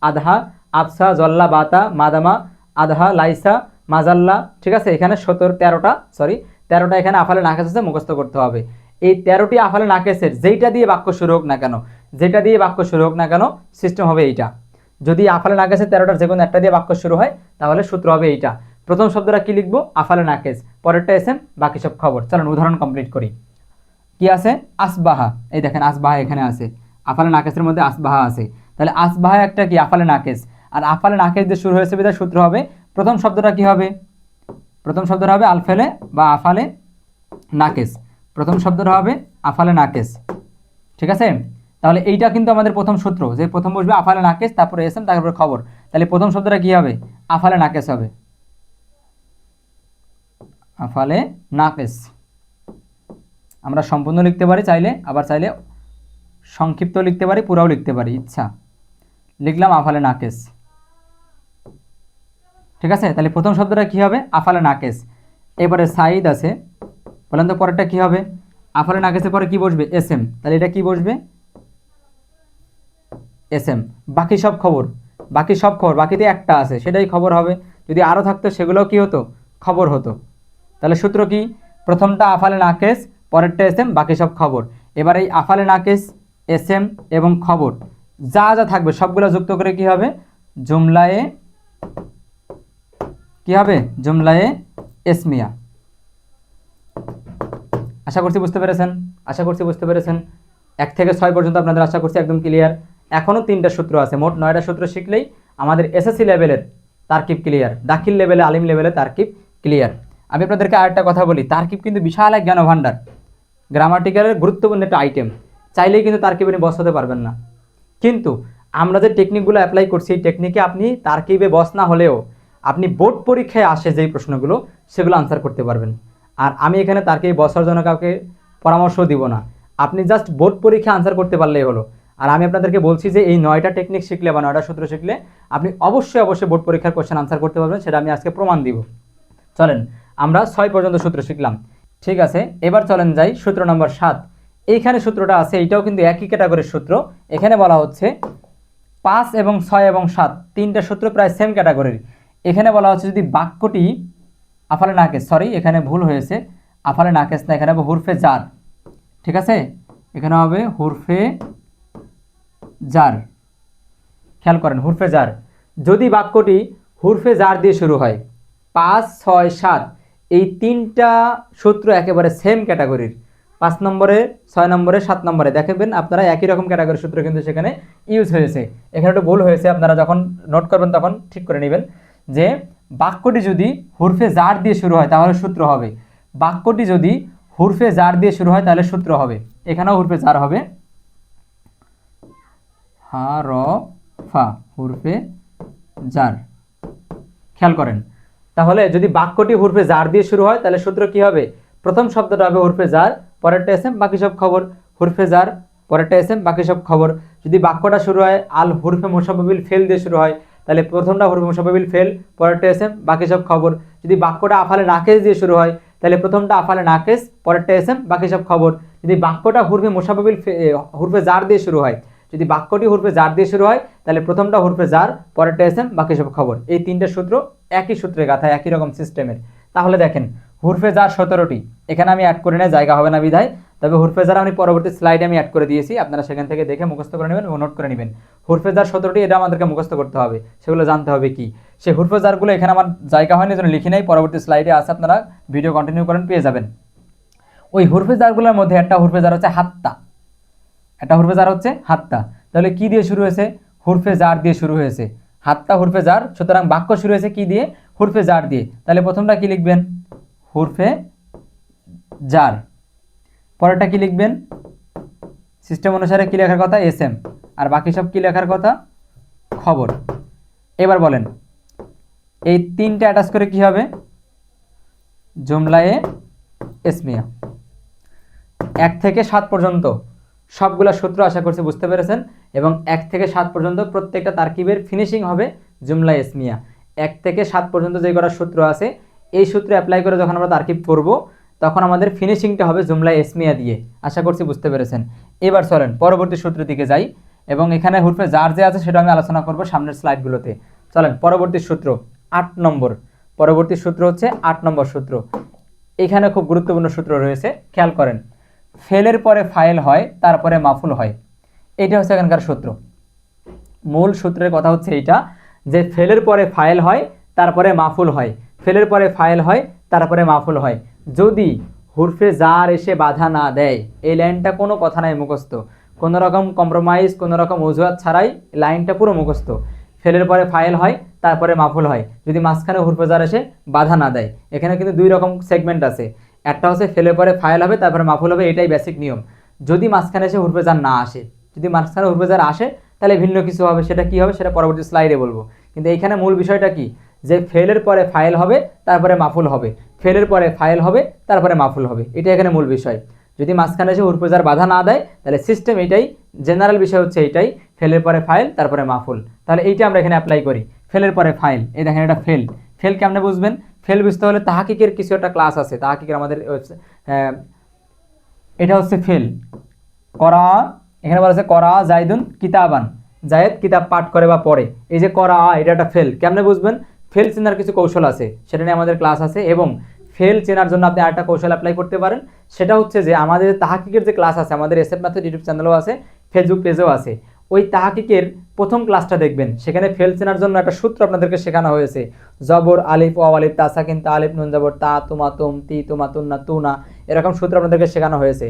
আধা, আফসা, জল্লা, বাতা, মাদামা, আধা, লাইসা, মাজাল্লা। ঠিক আছে, এখানে 13টা এখানে আফালে নাকেশ আছে, মুখস্থ করতে হবে। এই 13টি আফালে নাকেশের যেইটা দিয়ে বাক্য শুরু হোক না কেন, যেটা দিয়ে বাক্য শুরু হোক না কেন, সিস্টেম হবে এইটা। যদি আফালে নাকেশের 13টার যে কোনো একটা দিয়ে বাক্য শুরু হয়, তাহলে সূত্র হবে এইটা। প্রথম শব্দটা কি লিখবো? আফালে নাকেশ, পরেরটা এসএম, বাকি সব খবর। চলুন উদাহরণ কমপ্লিট করি। কি আছে? আসবাহা। এই দেখেন আসবাহা এখানে আছে, আফালে নাকেশের মধ্যে আসবাহা আছে। তাহলে আসবাহা একটা কি? আফালে নাকেশ। আর আফালে নাকেশ দিয়ে শুরু হয়েছে বিধায় সূত্র হবে প্রথম শব্দটা কি হবে? প্রথম শব্দটা হবে আলফেলে বা আফালে নাকেশ। প্রথম শব্দটা হবে আফালে নাকেশ। ঠিক আছে, তাহলে এইটা কিন্তু আমাদের প্রথম সূত্র, যে প্রথম বসবে আফালে নাকেশ, তারপরে এসএম, তারপরে খবর। তাহলে প্রথম শব্দটা কি হবে? আফালে নাকেশ হবে, আফালে নাকেশ। আমরা সম্পূর্ণ লিখতে পারি চাইলে, আবার চাইলে সংক্ষিপ্ত লিখতে পারি, পুরাও লিখতে পারি, ইচ্ছা। লিখলাম আফালে নাকেশ। ঠিক আছে, তাহলে প্রথম শব্দটা কি হবে? আফালে নাকেশ। এবারে সাইদ আছে, বলেন তো পরেরটা কি হবে? আফালে নাকেশের পরে কি বসবে? এসএম। তাহলে এটা কি বসবে? এসএম। বাকি সব খবর, বাকি সব খবর, বাকিতে একটা আছে সেটাই খবর হবে। যদি আরও থাকতো সেগুলোও কি হতো? খবর হতো। তাহলে সূত্র কি? প্রথমটা আফালে নাকেশ, পরেরটা এসএম, বাকি সব খবর। এবার এই আফালে নাকেশ, এসএম এবং খবর যা যা থাকবে সবগুলো যুক্ত করে কি হবে? জুমলায়ে, কি হবে? জুমলায়ে এসমিয়া। আশা করছি বুঝতে পেরেছেন, আশা করছি বুঝতে পেরেছেন। 1 থেকে 6 পর্যন্ত আপনাদের আশা করছি একদম ক্লিয়ার। এখনও 3টা সূত্র আছে, মোট 9টা সূত্র শিখলেই আমাদের এসএসসি লেভেলের তারকিব ক্লিয়ার, দাখিল লেভেলে, আলিম লেভেলে তারকিব ক্লিয়ার। আমি আপনাদেরকে আরেকটা কথা বলি, তারকিব কিন্তু বিশাল এক জ্ঞান ভাণ্ডার, গ্রামাটিক্যালের গুরুত্বপূর্ণ একটা আইটেম। চাইলেই কিন্তু তারকিবে বস হতে পারবেন না, কিন্তু আমরা যে টেকনিকগুলো অ্যাপ্লাই করছি এই টেকনিকে আপনি তারকিবে বস না হলেও আপনি বোর্ড পরীক্ষায় আসে যেই প্রশ্নগুলো সেগুলো আনসার করতে পারবেন। আর আমি এখানে তারকিবে বসার জন্য কাউকে পরামর্শ দিব না, আপনি জাস্ট বোর্ড পরীক্ষা আনসার করতে পারলেই হলো। আর আমি আপনাদেরকে বলছি যে এই 9টা টেকনিক শিখলে বা 9টা সূত্র শিখলে আপনি অবশ্যই অবশ্যই বোর্ড পরীক্ষার কোশ্চেন আনসার করতে পারবেন, সেটা আমি আজকে প্রমাণ দিব। চলেন আমরা 6 পর্যন্ত সূত্র শিখলাম, ঠিক আছে। এবার চলেন যাই সূত্র নম্বর 7। এইখানে সূত্রটা আছে, এইটাও কিন্তু একই ক্যাটাগরির সূত্র। এখানে বলা হচ্ছে 5 এবং 6 এবং 7 তিনটা সূত্র প্রায় সেম ক্যাটাগরির। এখানে বলা হচ্ছে যদি বাক্যটি আফালে নাকেশ, সরি এখানে ভুল হয়েছে, আফালে নাকেশ না, এখানে হবে হুরফে জার। ঠিক আছে, এখানে হবে হুরফে জার। খেয়াল করেন, হুরফে জার। যদি বাক্যটি হুরফে জার দিয়ে শুরু হয়, 5, 6, 7 এই তিনটা সূত্র একেবারে সেম ক্যাটাগরির। 5 নম্বরে, 6 নম্বরে, 7 নম্বরে দেখবেন আপনারা একই রকম ক্যাটাগরির সূত্র কিন্তু সেখানে ইউজ হয়েছে। এখানে একটু ভুল হয়েছে, আপনারা যখন নোট করবেন তখন ঠিক করে নেবেন যে বাক্যটি যদি হুরফে জার দিয়ে শুরু হয় তাহলে সূত্র হবে, বাক্যটি যদি হুরফে জার দিয়ে শুরু হয় তাহলে সূত্র হবে। এখানেও হুরফে জার হবে, হা র ফা, হুরফে জার। খেয়াল করেন, তাহলে যদি বাক্যটি হুরফে জার দিয়ে শুরু হয় তাহলে সূত্র কি হবে? প্রথম শব্দটা হবে হুরফে জার, পরেরটা এসএম, বাকি সব খবর। হুরফে জার, পরেরটা এসএম, বাকি সব খবর। যদি বাক্যটা শুরু হয় আল হুরফে মুসাব্বাবিল ফেল দিয়ে শুরু হয় তাহলে প্রথমটা হুরফে মুসাব্বাবিল ফেল, পরেরটা এসএম, বাকি সব খবর। যদি বাক্যটা আফালে নাকেশ দিয়ে শুরু হয় তাহলে প্রথমটা আফালে নাকেশ, পরেরটা এসএম, বাকি সব খবর। যদি বাক্যটা হুরফে মুসাব্বাবিল হুরফে জার দিয়ে শুরু হয় যদি বাক্যটি হুরফে জার দিয়ে শুরু হয় তাহলে প্রথমটা হুরফে জার, পরেরটা এসএম, বাকি সব খবর। এই তিনটে সূত্র একই সূত্রে গাথা, একই রকম সিস্টেমের। তাহলে দেখেন হুরফে জার 17টি, এখানে আমি অ্যাড করে নেই, জায়গা হবে না বিধায়। তবে হুরফে জার আমি পরবর্তী স্লাইডে আমি অ্যাড করে দিয়েছি, আপনারা সেখান থেকে দেখে মুখস্থ করে নেবেন এবং নোট করে নেবেন। হুরফে জার 17টি, এটা আমাদেরকে মুখস্থ করতে হবে, সেগুলো জানতে হবে কি। সেই হুরফে জারগুলো এখানে আমার জায়গা হয়নি, জন্য লিখি নাই, পরবর্তী স্লাইডে আছে, আপনারা ভিডিও কন্টিনিউ করেন, পেয়ে যাবেন। ওই হুরফে জারগুলোর মধ্যে একটা হুরফে জার হচ্ছে হাত্তা, একটা হুরফে জার হচ্ছে হাত্তা। তাহলে কি দিয়ে শুরু হয়েছে? হুরফে জার দিয়ে শুরু হয়েছে, হাত্তা হুরফে জার। সুতরাং বাক্য শুরু হয়েছে কি দিয়ে? হুরফে জার দিয়ে। তাহলে প্রথমটা কি লিখবেন? হুরফে জার। পরেরটা কি লিখবেন? সিস্টেম অনুসারে কি লেখার কথা? এসএম। আর বাকি সব কি লেখার কথা? খবর। এবার বলেন এই তিনটা অ্যাটাচ করে কি হবে? জুমলায়ে ইসমিয়া। 1 থেকে 7 পর্যন্ত সবগুলা সূত্র আশা করছি বুঝতে পেরেছেন। এবং 1 থেকে 7 পর্যন্ত প্রত্যেকটা তারকিবের ফিনিশিং হবে জুমলা ইসমিয়া। 1 থেকে 7 পর্যন্ত যে কটা সূত্র আছে, এই সূত্র অ্যাপ্লাই করে যখন আমরা তারকিব করব তখন আমাদের ফিনিশিংটা হবে জুমলা ইসমিয়া দিয়ে। আশা করছি বুঝতে পেরেছেন। এবার চলেন পরবর্তী সূত্রের দিকে যাই, এবং এখানে হুরফে জার যে আছে সেটা আমি আলোচনা করব সামনের স্লাইডগুলোতে। চলেন পরবর্তী সূত্র 8 নম্বর। পরবর্তী সূত্র হচ্ছে 8 নম্বর সূত্র। এখানে খুব গুরুত্বপূর্ণ সূত্র রয়েছে, খেয়াল করেন। ফেলের পরে ফাইল হয়, তারপরে মাফুল হয়। এইটা হচ্ছে এখানকার সূত্র। মূল সূত্রের কথা হচ্ছে এইটা, যে ফেলের পরে ফাইল হয়, তারপরে মাফুল হয়। ফেলের পরে ফাইল হয়, তারপরে মাফুল হয়। যদি হুরফে জার এসে বাধা না দেয়, এই লাইনটা কোনো কথা নাই মুখস্থ, কোনো রকম কম্প্রোমাইজ, কোনো রকম অজুহাত ছাড়াই লাইনটা পুরো মুখস্থ। ফেলের পরে ফাইল হয়, তারপরে মাফুল হয়, যদি মাঝখানে হুরফে জার এসে বাধা না দেয়। এখানে কিন্তু দুই রকম সেগমেন্ট আছে, একটা হচ্ছে ফেলের পরে ফাইল হবে, তারপরে মাফুল হবে, এটাই বেসিক নিয়ম। যদি মাঝখানে এসে হুরফে জার না আসে, যদি মাঝখানে হুরফে জার আসে তাহলে ভিন্ন কিছু হবে। সেটা কি হবে সেটা পরবর্তী স্লাইডে বলবো। কিন্তু এইখানে মূল বিষয়টা কি, যে ফেলের পরে ফাইল হবে, তারপরে মাফুল হবে। ফেলের পরে ফাইল হবে, তারপরে মাফুল হবে, এটা এখানে মূল বিষয়। যদি মাঝখানে এসে হুরফে জার বাধা না দেয় তাহলে সিস্টেম এটাই, জেনারেল বিষয় হচ্ছে এইটাই, ফেলের পরে ফাইল, তারপরে মাফুল। তাহলে এইটা আমরা এখানে অ্যাপ্লাই করি। ফেলের পরে ফাইল, এই দেখেন এটা ফেল। ফেল কেমনে বুঝবেন? ফেল বুঝতে হলে তাহাকিকের কিছু একটা ক্লাস আছে, তাহাকিকের আমাদের এটা হচ্ছে ফেল। করা, এখানে বলা আছে করা জাইদুন কিতাবান, জায়েদ কিতাব পাঠ করে বা পড়ে, এই যে করা, এটা একটা ফেল। কেমনে বুঝবেন? ফেল চেনার কিছু কৌশল আছে, সেটা নিয়ে আমাদের ক্লাস আছে। এবং ফেল চেনার জন্য আপনি আরেকটা কৌশল অ্যাপ্লাই করতে পারেন, সেটা হচ্ছে যে আমাদের তাহাকিকের যে ক্লাস আছে, আমাদের এসএফ ম্যাথড ইউটিউব চ্যানেলও আছে, ফেসবুক পেজেও আছে। ওই তাহাকিকের প্রথম ক্লাসটা দেখবেন, সেখানে ফেল চেনার জন্য একটা সূত্র আপনাদেরকে শেখানো হয়েছে। জবর আলিফ ও আলিফ, তাসাকিন তা আলিফ নুন জবর তা, তুমা তুম, তি তুমা তুন্না তুনা, এরকম সূত্র আপনাদেরকে শেখানো হয়েছে।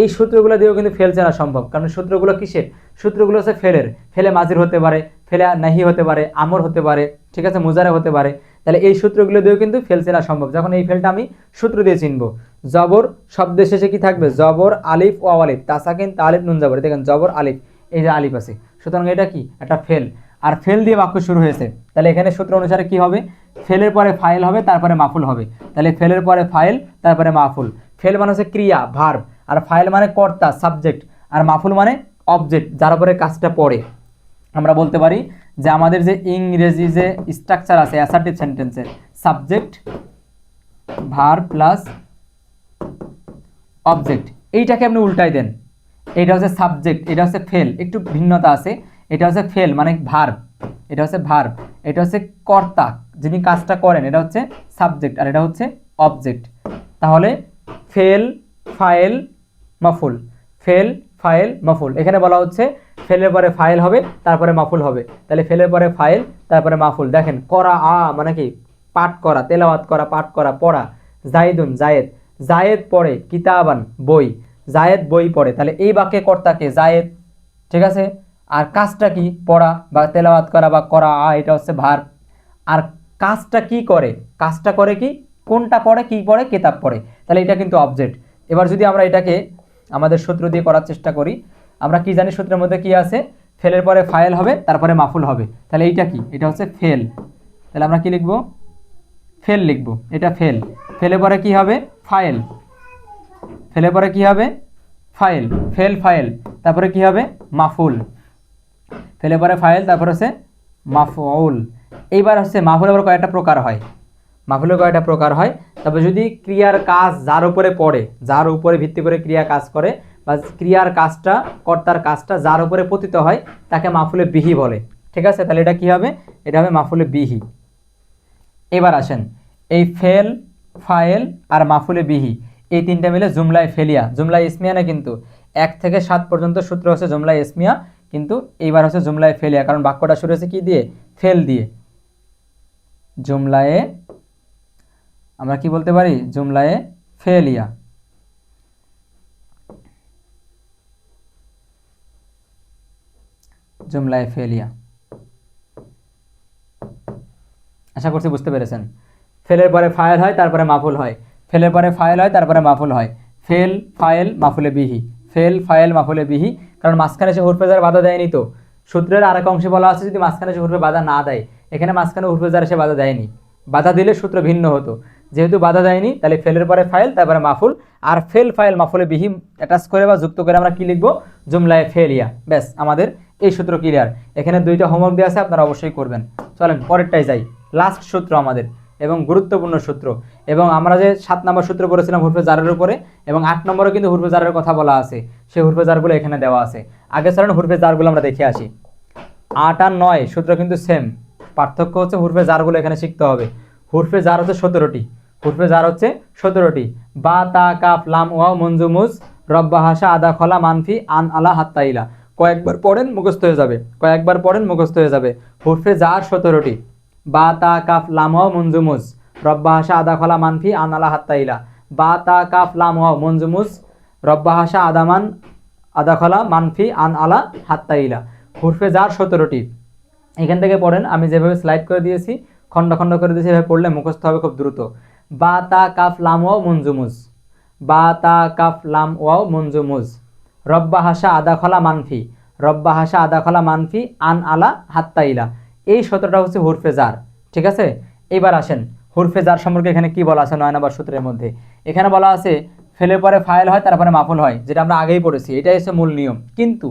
এই সূত্রগুলো দিয়েও কিন্তু ফেল চেনা সম্ভব, কারণ সূত্রগুলো কিসের? সূত্রগুলো হচ্ছে ফেলের। ফেলে মাজির হতে পারে, ফেলে নাহি হতে পারে, আমর হতে পারে, ঠিক আছে, মুজারে হতে পারে। তাহলে এই সূত্রগুলো দিয়েও কিন্তু ফেল চেনা সম্ভব। যখন এই ফেলটা আমি সূত্র দিয়ে চিনবো, জবর শব্দের শেষে কি থাকবে? জবর আলিফ ও আলিফ, তাসাকিন তা আলিফ নুন জবর, দেখেন জবর আলিফ, এই যে আলিফ আছে, সুতরাং এটা কি? একটা ফেল। আর ফেল দিয়ে বাক্য শুরু হয়েছে, তাহলে এখানে সূত্র অনুসারে কি হবে? ফেলের পরে ফাইল হবে, তারপরে মাফুল হবে। তাহলে ফেলের পরে ফাইল, তারপরে মাফুল। ফেল মানে হচ্ছে ক্রিয়া, ভার্ব, আর ফাইল মানে কর্তা, সাবজেক্ট, আর মাফুল মানে অবজেক্ট, যার উপরে কাজটা পড়ে। আমরা বলতে পারি যে আমাদের যে ইংরেজি যে স্ট্রাকচার আছে অ্যাসার্টিভ সেন্টেন্সের, সাবজেক্ট ভার্ব প্লাস অবজেক্ট, এইটাকে আপনি উল্টাই দেন। এটা হচ্ছে সাবজেক্ট, এটা হচ্ছে ফেল, একটু ভিন্নতা আছে। এটা হচ্ছে ফেল মানে ভার্ব, এটা হচ্ছে ভার্ব, এটা হচ্ছে কর্তা, যিনি কাজটা করেন, এটা হচ্ছে সাবজেক্ট, আর এটা হচ্ছে অবজেক্ট। তাহলে ফেল, ফাইল, মাফুল, ফেল, ফাইল, মাফুল। এখানে বলা হচ্ছে ফেলের পরে ফাইল হবে, তারপরে মাফুল হবে। তাহলে ফেলের পরে ফাইল, তারপরে মাফুল। দেখেন করা মানে কি? পাঠ করা, তেলাওয়াত করা, পাঠ করা, পড়া। জাইদুন জায়েদ, জায়েদ পড়ে, কিতাবান বই, জায়েদ বই পড়ে। তাহলে এই বাক্যে কর্তাকে জায়েদ, ঠিক আছে। আর কাজটা কি? পড়া বা তেলাওয়াত করা বা করা, এটা হচ্ছে ভার্ব। আর কাজটা কি করে? কাজটা করে কি? কোনটা পড়ে? কি পড়ে? কিতাব পড়ে। তাহলে এটা কিন্তু অবজেক্ট। এবার যদি আমরা এটাকে আমাদের সূত্র দিয়ে করার চেষ্টা করি, আমরা কি জানি সূত্রের মধ্যে কি আছে? ফেলের পরে ফাইল হবে, তারপরে মাফুল হবে। তাহলে এইটা কি? এটা হচ্ছে ফেল। তাহলে আমরা কি লিখবো? ফেল লিখবো, এটা ফেল। ফেলের পরে কি হবে? ফাইল। ফেলের পরে কি হবে? ফাইল, ফেল, ফাইল, তারপরে কি হবে? মাফুল। ফেলের পরে ফাইল, তারপর হচ্ছে মাফউল। এইবার হচ্ছে মাফুল আবার কয়েকটা প্রকার হয়, মাফুলের কয়েকটা প্রকার হয়। তবে যদি ক্রিয়ার কাজ যার উপরে পড়ে, যার উপরে ভিত্তি করে ক্রিয়া কাজ করে, বা ক্রিয়ার কাজটা, কর্তার কাজটা যার উপরে পতিত হয় তাকে মাফুলে বিহি বলে। ঠিক আছে, তাহলে এটা কি হবে? এটা হবে মাফুলে বিহি। এবার আসেন, এই ফেল, ফাইল আর মাফুলে বিহি এই তিনটা মিলে জুমলায় ফেলিয়া, জুমলায় ইসমিয়া না, কিন্তু 1 থেকে 7 পর্যন্ত সূত্র হচ্ছে জুমলায় ইসমিয়া, কিন্তু এইবার হচ্ছে জুমলায় ফেলিয়া, কারণ বাক্যটা শুরু হচ্ছে কি দিয়ে? ফেল দিয়ে। জুমলায়ে আমরা কি বলতে পারি? জুমলায়ে ফেলিয়া। জুমলায়ে ফেলিয়া। আশা করছি বুঝতে পেরেছেন। ফেলের পরে ফাইল হয়, তারপরে মাফুল হয়। ফেলের পরে ফাইল হয়, তারপরে মাফুল হয়। ফেল, ফাইল, মাফুলে বিহি। ফেল, ফাইল, মাফুলে বিহি। কারণ মাঝখানে সে হুরফে জার বাধা দেয়নি, তো সূত্রের আরেক অংশে বলা আছে যদি মাঝখানে সে হুরফে বাধা না দেয়, এখানে মাঝখানে হুরফে জার সে বাধা দেয়নি, বাধা দিলে সূত্র ভিন্ন হতো। যেহেতু বাধা দেয়নি, তাহলে ফেলের পরে ফাইল, তারপরে মাফুল। আর ফেল, ফাইল, মাফুলে বিহি অ্যাটাচ করে বা যুক্ত করে আমরা কি লিখবো? জুমলায়ে ফেলিয়া। ব্যাস, আমাদের এই সূত্র ক্লিয়ার। এখানে 2টা হোমওয়ার্ক দেওয়া আছে, আপনারা অবশ্যই করবেন। চলেন পরেরটাই যাই। লাস্ট সূত্র আমাদের এবং গুরুত্বপূর্ণ সূত্র, এবং আমরা যে 7 নম্বর সূত্র পড়েছিলাম হুরফে জারের উপরে, এবং 8 নম্বরে কিন্তু হুরফে জারের কথা বলা আছে, সেই হুরফে জারগুলো এখানে দেওয়া আছে। আগে চলেন হুরফে জারগুলো আমরা দেখে আসি। 8 আর 9 সূত্র কিন্তু সেম, পার্থক্য হচ্ছে হুরফে জারগুলো এখানে শিখতে হবে। হুরফে জার হচ্ছে 17টি, হুরফে জার হচ্ছে 17টি। বা, তা, কাফ, লাম, ওয়াও, মনজুমুজ, রব্বা, হাসা, আদা, খলা, মানফি, আন, আলা, হাত্তাইলা। কয়েকবার পড়েন মুখস্থ হয়ে যাবে, কয়েকবার পড়েন মুখস্থ হয়ে যাবে। হুরফে জার 17টি। বা, তা, কাফ, লাম, ওয়াও, মনজুমুজ, রব্বা, হাসা, আদা, খলা, মানফি, আন, আলা, হাত্তাইলা। বা, তা, কাফ, লাম, ওয়াও, মনজুমুজ, রব্বা, হাসা, আদামান, আদা, খলা, মানফি, আন, আলা, হাত্তাইলা। হুরফে জার 17টি। এখান থেকে পড়েন, আমি যেভাবে স্লাইড করে দিয়েছি, খণ্ড খণ্ড করে দিয়েছি, এভাবে পড়লে মুখস্থ হবে খুব দ্রুত। বা, তা, কাফ, লাম, ওয়াও, মনজুমুজ। বা, তা, কাফ, লাম, ওয়াও, মনজুমুজ, রব্বা, হাসা, আদা, খলা, মানফি, রব্বা, হাসা, আদা, খলা, মানফি, আন, আলা, হাত্তাইলা। এই 17টা হচ্ছে হুরফে জার। ঠিক আছে, এবার আসেন হুরফে জার সম্পর্কে এখানে কি বলা আছে 9 নম্বর সূত্রের মধ্যে। এখানে বলা আছে ফেলের পরে ফাইল হয়, তারপরে মাফুল হয়, যেটা আমরা আগেই পড়েছি, এটাই হচ্ছে মূল নিয়ম। কিন্তু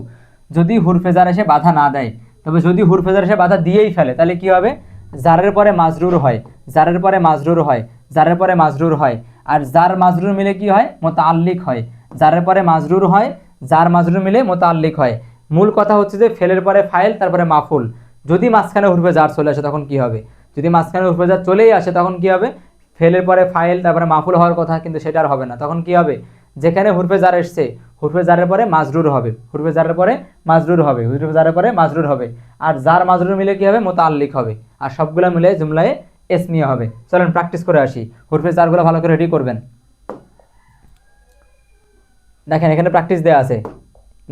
যদি হুরফে জার এসে বাধা না দেয়, তবে যদি হুরফে জার এসে বাধা দিয়েই ফেলে, তাহলে কি হবে? জারের পরে মাজরুর হয়, জারের পরে মাজরুর হয়, জারের পরে মাজরুর হয়। আর জার মাজরুর মিলে কি হয়? মুতাআল্লিক হয়। জারের পরে মাজরুর হয়, জার মাজরুর মিলে মুতাআল্লিক হয়। মূল কথা হচ্ছে যে ফেলের পরে ফাইল, তারপরে মাফুল। যদি মাঝখানে হুরফে জার চলে আসে তখন কি হবে? যদি মাঝখানে হুরফে জার চলেই আসে তখন কি হবে? ফেলের পরে ফাইল, তারপরে মাফুল হওয়ার কথা, কিন্তু সেটা আর হবে না। তখন কি হবে? যেখানে হুরফে জার এসছে, হুরফে জারের পরে মাজরুর হবে, হুরফে জারের পরে মাজরুর হবে, হুরফে জারের পরে মাজরুর হবে। আর জার মাজরুর মিলে কি হবে? মুতাআল্লিক হবে। আর সবগুলো মিলে জুমলায়ে ইসমিয়া হবে। চলেন প্র্যাকটিস করে আসি, হুরফে জারগুলো ভালো করে রেডি করবেন। দেখেন এখানে প্র্যাকটিস দেওয়া আছে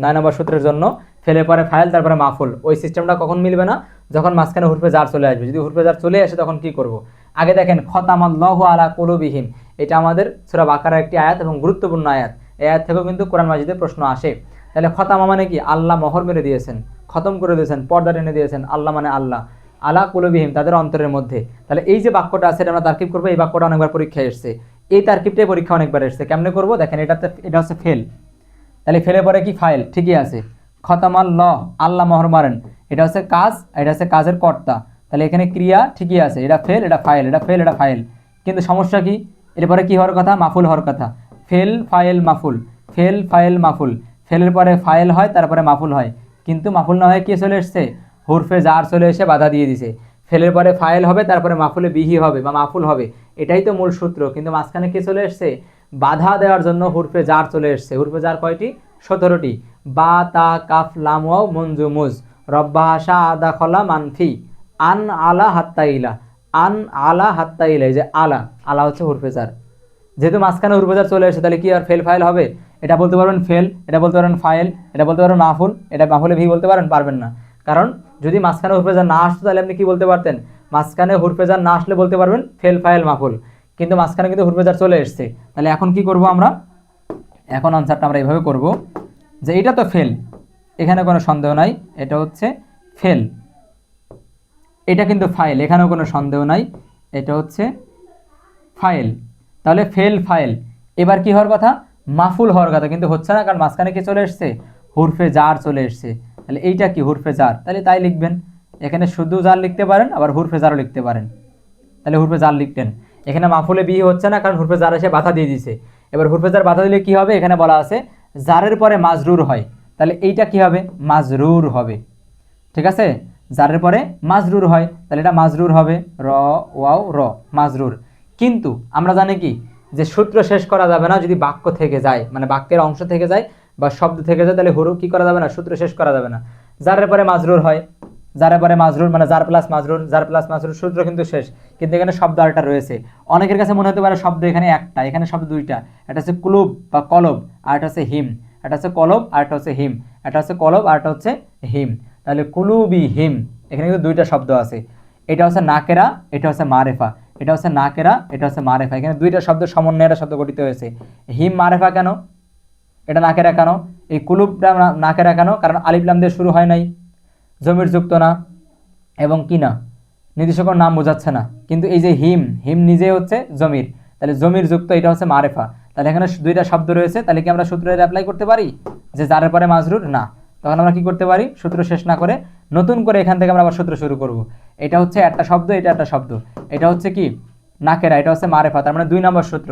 9 নম্বর সূত্রের জন্য। ফেলের পরে ফাইল, তারপরে মাফুল। ওই সিস্টেমটা কখন মিলবে না? যখন মাঝখানে হুরফে জার চলে আসবে। যদি হুরফে জার চলে আসে তখন কি করব? আগে দেখেন খতামাল্লাহু আলা কুলুবিহিম, এটা আমাদের সূরা বাকারার একটি আয়াত এবং গুরুত্বপূর্ণ আয়াত। এই আয়াত থেকেও কিন্তু কোরআন মাজিদে প্রশ্ন আসে। তাহলে খতামা মানে কি? আল্লাহ মোহর মেরে দিয়েছেন, খতম করে দিয়েছেন, পর্দা টেনে দিয়েছেন। আল্লাহ মানে আল্লাহ, আলা কুলুবিহিম তাদের অন্তরের মধ্যে। তাহলে এই যে বাক্যটা আছে এটা আমরা তারকিব করবো। এই বাক্যটা অনেকবার পরীক্ষায় এসেছে, এই তারকিবটাই পরীক্ষা অনেকবার এসেছে। কেমনে করবো? দেখেন এটা হচ্ছে ফেল, তাহলে ফেলে পরে কি? ফাইল, ঠিকই আছে। খতামাল্লাহ, আল্লাহ মোহর মারেন, এটা হচ্ছে কাজ, এটা হচ্ছে কাজের কর্তা। তাহলে এখানে ক্রিয়া ঠিকই আছে, এটা ফেল, এটা ফাইল, এটা ফেল, এটা ফাইল। কিন্তু সমস্যা কি? এরপরে কি হওয়ার কথা? মাফুল হওয়ার কথা। ফেল, ফাইল, মাফুল, ফেল, ফাইল, মাফুল। ফেলের পরে ফাইল হয়, তারপরে মাফুল হয়, কিন্তু মাফুল না হয় কি চলে এসছে? হুরফে জার চলে এসে বাধা দিয়ে দিছে। ফেলের পরে ফাইল হবে, তারপরে মাফুলে বিহি হবে বা মাফুল হবে, এটাই তো মূল সূত্র। কিন্তু মাঝখানে কি চলে এসছে? বাধা দেওয়ার জন্য হুরফে জার চলে এসছে। হুরফে জার কয়টি? 17টি। বা, তা, কাফ, লাম, ওয়াও, মনজুমুজ, রব্বা, হাসা, আদা, খলা, মানফি, আন, আলা, হাত্তাইলা। আন, আলা, হাত্তাইলা, এই যে আলা, আলা হচ্ছে হুরফে জার। যেহেতু মাঝখানে হুরফে জার চলে এসেছে, তাহলে কি আর ফেল ফাইল হবে? এটা বলতে পারবেন ফেল, এটা বলতে পারবেন ফাইল, এটা বলতে পারবেন মাফুল, এটা মাফুলে ভি বলতে পারবেন না। কারণ যদি মাঝখানে হুরফে জার না আসতো তাহলে আপনি কি বলতে পারতেন? মাঝখানে হুরফে জার না আসলে বলতে পারবেন ফেল, ফাইল, মাফুল। কিন্তু মাঝখানে কিন্তু হুরফে জার চলে এসেছে। তাহলে এখন কি করব আমরা? এখন আনসারটা আমরা এইভাবে করব যে এটা তো ফেল, এখানে কোনো সন্দেহ নাই, এটা হচ্ছে ফেল। এটা কিন্তু ফাইল, এখানেও কোনো সন্দেহ নাই, এটা হচ্ছে ফাইল। তাহলে ফেল, ফাইল। এবার কি হওয়ার কথা? মাফুল হওয়ার কথা, কিন্তু হচ্ছে না, কারণ মাঝখানে কি চলে এসছে? হুরফে জার চলে এসছে। তাহলে এইটা কি? হুরফে জার। তাহলে তাই লিখবেন। এখানে শুধু জার লিখতে পারেন, আবার হুরফে জারও লিখতে পারেন। তাহলে হুরফে জার লিখতেন। এখানে মাফুলে বিহি হচ্ছে না, কারণ হুরফে জার এসে বাধা দিয়ে দিছে। এবার হুরফে জার বাধা দিলে কি হবে? এখানে বলা আছে জারের পরে মাজরুর হয়, তাহলে এইটা কি হবে? মাজরুর হবে। ঠিক আছে, জারের পরে মাজরুর হয়, তাহলে এটা মাজরুর হবে, র ওয়াও র, মাজরুর। কিন্তু আমরা জানি কি যে সূত্র শেষ করা যাবে না যদি বাক্য থেকে যায়, মানে বাক্যের অংশ থেকে যায় বা শব্দ থেকে যায়, তাহলে হুরুফ কি করা যাবে না? সূত্র শেষ করা যাবে না। জারের পরে মাজরুর হয়, জারের পরে মাজরুর মানে জার প্লাস মাজরুর, জার প্লাস মাজরুর, সূত্র কিন্তু শেষ। কিন্তু এখানে শব্দ আরেকটা রয়েছে। অনেকের কাছে মনে হতে পারে শব্দ এখানে একটা, এখানে শব্দ দুইটা। এটা হচ্ছে কুলুব বা কলব, আর এটা হচ্ছে হিম। এটা হচ্ছে কলব আর এটা হচ্ছে হিম। এটা হচ্ছে কলব আর এটা হচ্ছে হিম। তাহলে কুলুবি হিম, এখানে কিন্তু দুইটা শব্দ আছে। এটা হচ্ছে নাকেরা, এটা হচ্ছে মারেফা। এটা হচ্ছে নাকেরা, এটা হচ্ছে মারেফা। এখানে দুইটা শব্দ সমন্বয়ে একটা শব্দ গঠিত হয়েছে। হিম মারেফা কেন? এটা নাকেরা কেন? এই কুলুবটা নাকেরা কেন? কারণ আলিফ লাম দিয়ে শুরু হয় নাই, জমির যুক্ত না, এবং কি না, নির্দিষ্ট কোনো নাম বোঝাচ্ছে না। কিন্তু এই যে হিম, হিম নিজে হচ্ছে জমির, তাহলে জমির যুক্ত, এটা হচ্ছে মারেফা। তাহলে এখানে দুইটা শব্দ রয়েছে, তাহলে কি আমরা সূত্রের অ্যাপ্লাই করতে পারি যে জারের পরে মাজরুর? না। তখন আমরা কি করতে পারি? সূত্র শেষ না করে নতুন করে এখান থেকে আমরা আবার সূত্র শুরু করব। এটা হচ্ছে একটা শব্দ, এটা একটা শব্দ, এটা হচ্ছে কি নাকেরা, এটা হচ্ছে মারেফা। তার মানে 2 নম্বর সূত্র।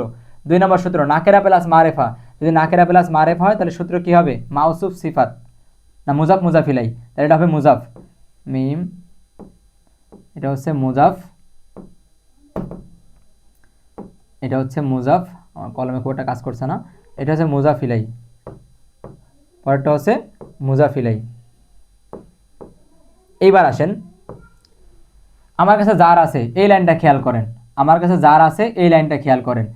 2 নম্বর সূত্র নাকেরা প্লাস মারেফা। যদি নাকেরা প্লাস মারেফা হয় তাহলে সূত্র কি হবে? মাউসুফ সিফাত, না মুজাফ মুজাফিলাই, তাহলে এটা হবে মুজাফ, মিম, এটা হচ্ছে মুজাফ, এটা হচ্ছে মুজাফ, আমার কলমে খুব একটা কাজ করছে না, এটা হচ্ছে মুজাফিলাই, পরেরটা হচ্ছে মুজাফিলাই। এইবার আসেন, আমার কাছে যার আছে এই লাইনটা খেয়াল করেন, আমার কাছে যার আছে এই লাইনটা খেয়াল করেন।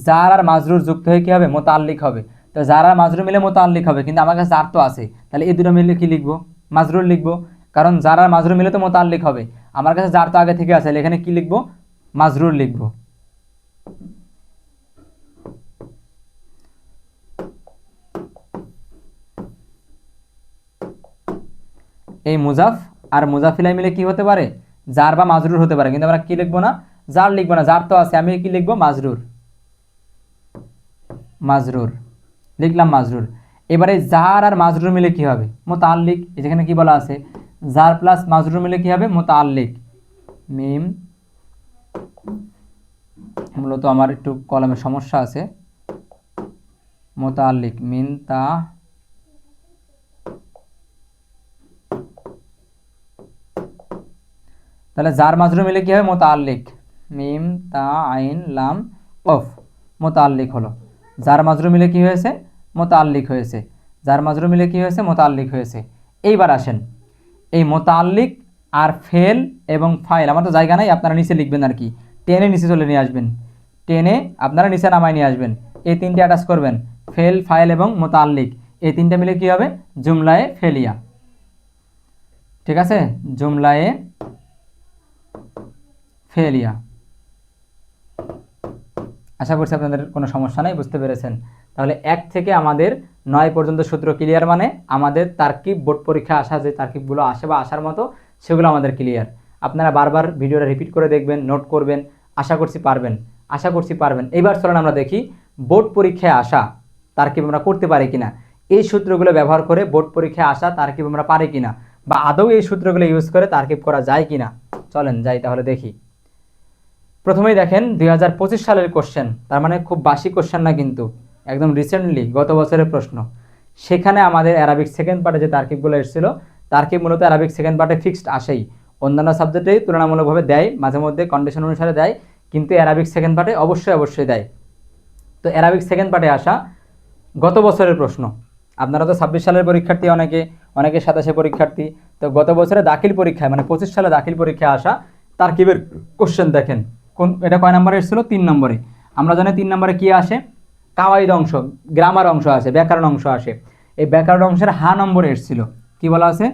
যার আর মাজরুর যুক্ত হয়ে কি হবে? মোতাল্লিক হবে। তো যার আর মাজরুর মিলে মোতাল্লিক হবে, কিন্তু আমার কাছে যার তো আছে, তাহলে এই দুটো মিলে কি লিখবো? মাজরুর লিখবো, কারণ যার আর মাজরুর মিলে তো মোতাল্লিক হবে। আমার কাছে যার তো আগে থেকে আছে, এখানে কি লিখবো? মাজরুর লিখবো। এই মুজাফ আর মুজাফিলাই মিলে কি হতে পারে? জার বা মাজরুর হতে পারে, কিন্তু আমরা কি লিখবো না? জার লিখবো না, জার তো আছে, আমি কি লিখবো? মাজরুর, মাজরুর লিখলাম, মাজরুর। এবারে জার আর মাজরুর মিলে কি হবে? মুতাল্লিক। যেখানে কি বলা আছে? জার প্লাস মাজরুর মিলে কি হবে? মুতাল্লিক, মিম, মূলত আমার একটু কলমের সমস্যা আছে, মুতাল্লিক, মিন তা, তাহলে জার মাজরুর মিলে কি হবে? মুতাল্লিক, মিম তা আইন লাম কফ, মুতাল্লিক হলো। জার মাজরুর মিলে কি হয়েছে? মুতাল্লিক হয়েছে। জার মাজরুর মিলে কি হয়েছে? মুতাল্লিক হয়েছে। এইবার আসেন, এই মুতাল্লিক আর ফেল এবং ফাইল, আমার তো জায়গা নাই, আপনারা নিচে লিখবেন আর কি, টেনে নিচে চলে নিয়ে আসবেন, টেনে আপনারা নিচে নামায় নিয়ে আসবেন। এই তিনটে অ্যাটাচ করবেন, ফেল, ফাইল এবং মুতাল্লিক, এই তিনটে মিলে কি হবে? জুমলায়ে ফেলিয়া। ঠিক আছে, জুমলায়ে ফেলিয়া। আশা করছি আপনাদের কোনো সমস্যা নাই, বুঝতে পেরেছেন। তাহলে 1 থেকে আমাদের 9 পর্যন্ত সূত্র ক্লিয়ার, মানে আমাদের তারকিব বোর্ড পরীক্ষা আসা যে তারকিবগুলো আসে বা আসার মতো সেগুলো আমাদের ক্লিয়ার। আপনারা বারবার ভিডিওটা রিপিট করে দেখবেন, নোট করবেন, আশা করছি পারবেন, আশা করছি পারবেন। এইবার চলুন আমরা দেখি বোর্ড পরীক্ষায় আসা তারকিব আমরা করতে পারি কিনা, এই সূত্রগুলো ব্যবহার করে বোর্ড পরীক্ষায় আসা তারকিব আমরা পারি কিনা, বা আদৌ এই সূত্রগুলো ইউজ করে তারকিব করা যায় কিনা। চলেন যাই তাহলে দেখি। প্রথমেই দেখেন 2025 সালের কোশ্চেন, তার মানে খুব বাসি কোশ্চেন না, কিন্তু একদম রিসেন্টলি গত বছরের প্রশ্ন। সেখানে আমাদের অ্যারাবিক সেকেন্ড পার্টে যে তারকিবগুলো এসেছিল, তারকিব মূলত অ্যারাবিক সেকেন্ড পার্টে ফিক্সড আসেই, অন্যান্য সাবজেক্টেই তুলনামূলকভাবে দেয়, মাঝে মধ্যে কন্ডিশন অনুসারে দেয়, কিন্তু অ্যারাবিক সেকেন্ড পার্টে অবশ্যই দেয়। তো অ্যারাবিক সেকেন্ড পার্টে আসা গত বছরের প্রশ্ন, আপনারা তো 26 সালের পরীক্ষার্থী, অনেকে 27 পরীক্ষার্থী, তো গত বছরে দাখিল পরীক্ষায় মানে 25 সালে দাখিল পরীক্ষায় আসা তারকিবের কোশ্চেন দেখেন। কোন এটা কয় নম্বরে এসেছিল? 3 নম্বরে। আমরা জানি 3 নম্বরে কি আসে? কাওয়াইদ অংশ, গ্রামার অংশ আসে, ব্যাকরণ অংশ আসে। এই ব্যাকরণ অংশের হা নম্বরে এসেছিল, কি বলা আছে?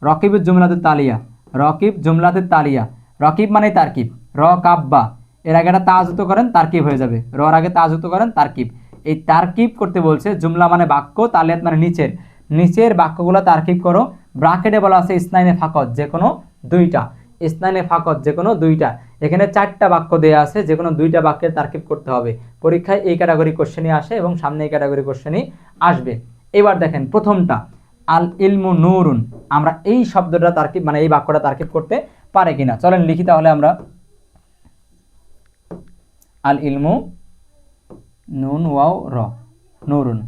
রকিবুল জুমলাতুত তালিয়া, রকিব জুমলাতুত তালিয়া। রকিব মানে তারকিব, র কাব্বা, এর আগে একটা তা যুক্ত করেন তারকিব হয়ে যাবে, রর আগে তা যুক্ত করেন তারকিব। এই তারকিব করতে বলছে, জুমলা মানে বাক্য, তালিয়াত মানে নিচের, নিচের বাক্যগুলো তারকিব করো। ব্রাকেটে বলা আছে ইসনাইনে ফাকত, যে কোনো দুইটা, ইসনাইনে ফাকত যে কোনো দুইটা। এখানে 4টা বাক্য দেয়া আছে, যে কোনো 2টা বাক্যের তারকিব করতে হবে। পরীক্ষায় এই ক্যাটাগরি কোশ্চেনই আসে এবং সামনে এই ক্যাটাগরি কোশ্চেনই আসবে। এবার দেখেন প্রথমটা, আল ইলমু নূরুন, আমরা এই শব্দটা তারকিব মানে এই বাক্যটা তারকিব করতে পারে কিনা, চলেন লিখি তাহলে আমরা। আল ইলমু নুন ওয়াও র, নূরুন।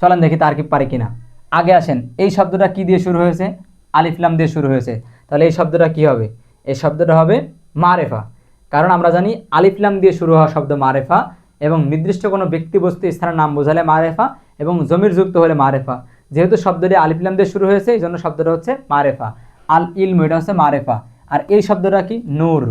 চলেন দেখি তারকিব পারি কিনা। আগে আসেন, এই শব্দটা কি দিয়ে শুরু হয়েছে? আলিফ লাম দিয়ে শুরু হয়েছে। তাহলে এই শব্দটা কি হবে? এই শব্দটা হবে মারেফা। কারণ আমরা জানি আলিফ লাম দিয়ে শুরু হওয়া শব্দ মারেফা, এবং নির্দিষ্ট কোনো ব্যক্তি বস্তু স্থানের নাম বোঝালে মারেফা, এবং জমির যুক্ত হলে মারেফা। যেহেতু শব্দটি আলিফ লাম দিয়ে শুরু হয়েছে, এই জন্য শব্দটা হচ্ছে মারেফা। আল ইলম, এটা হচ্ছে মারেফা। আর এই শব্দটা কি? নূর।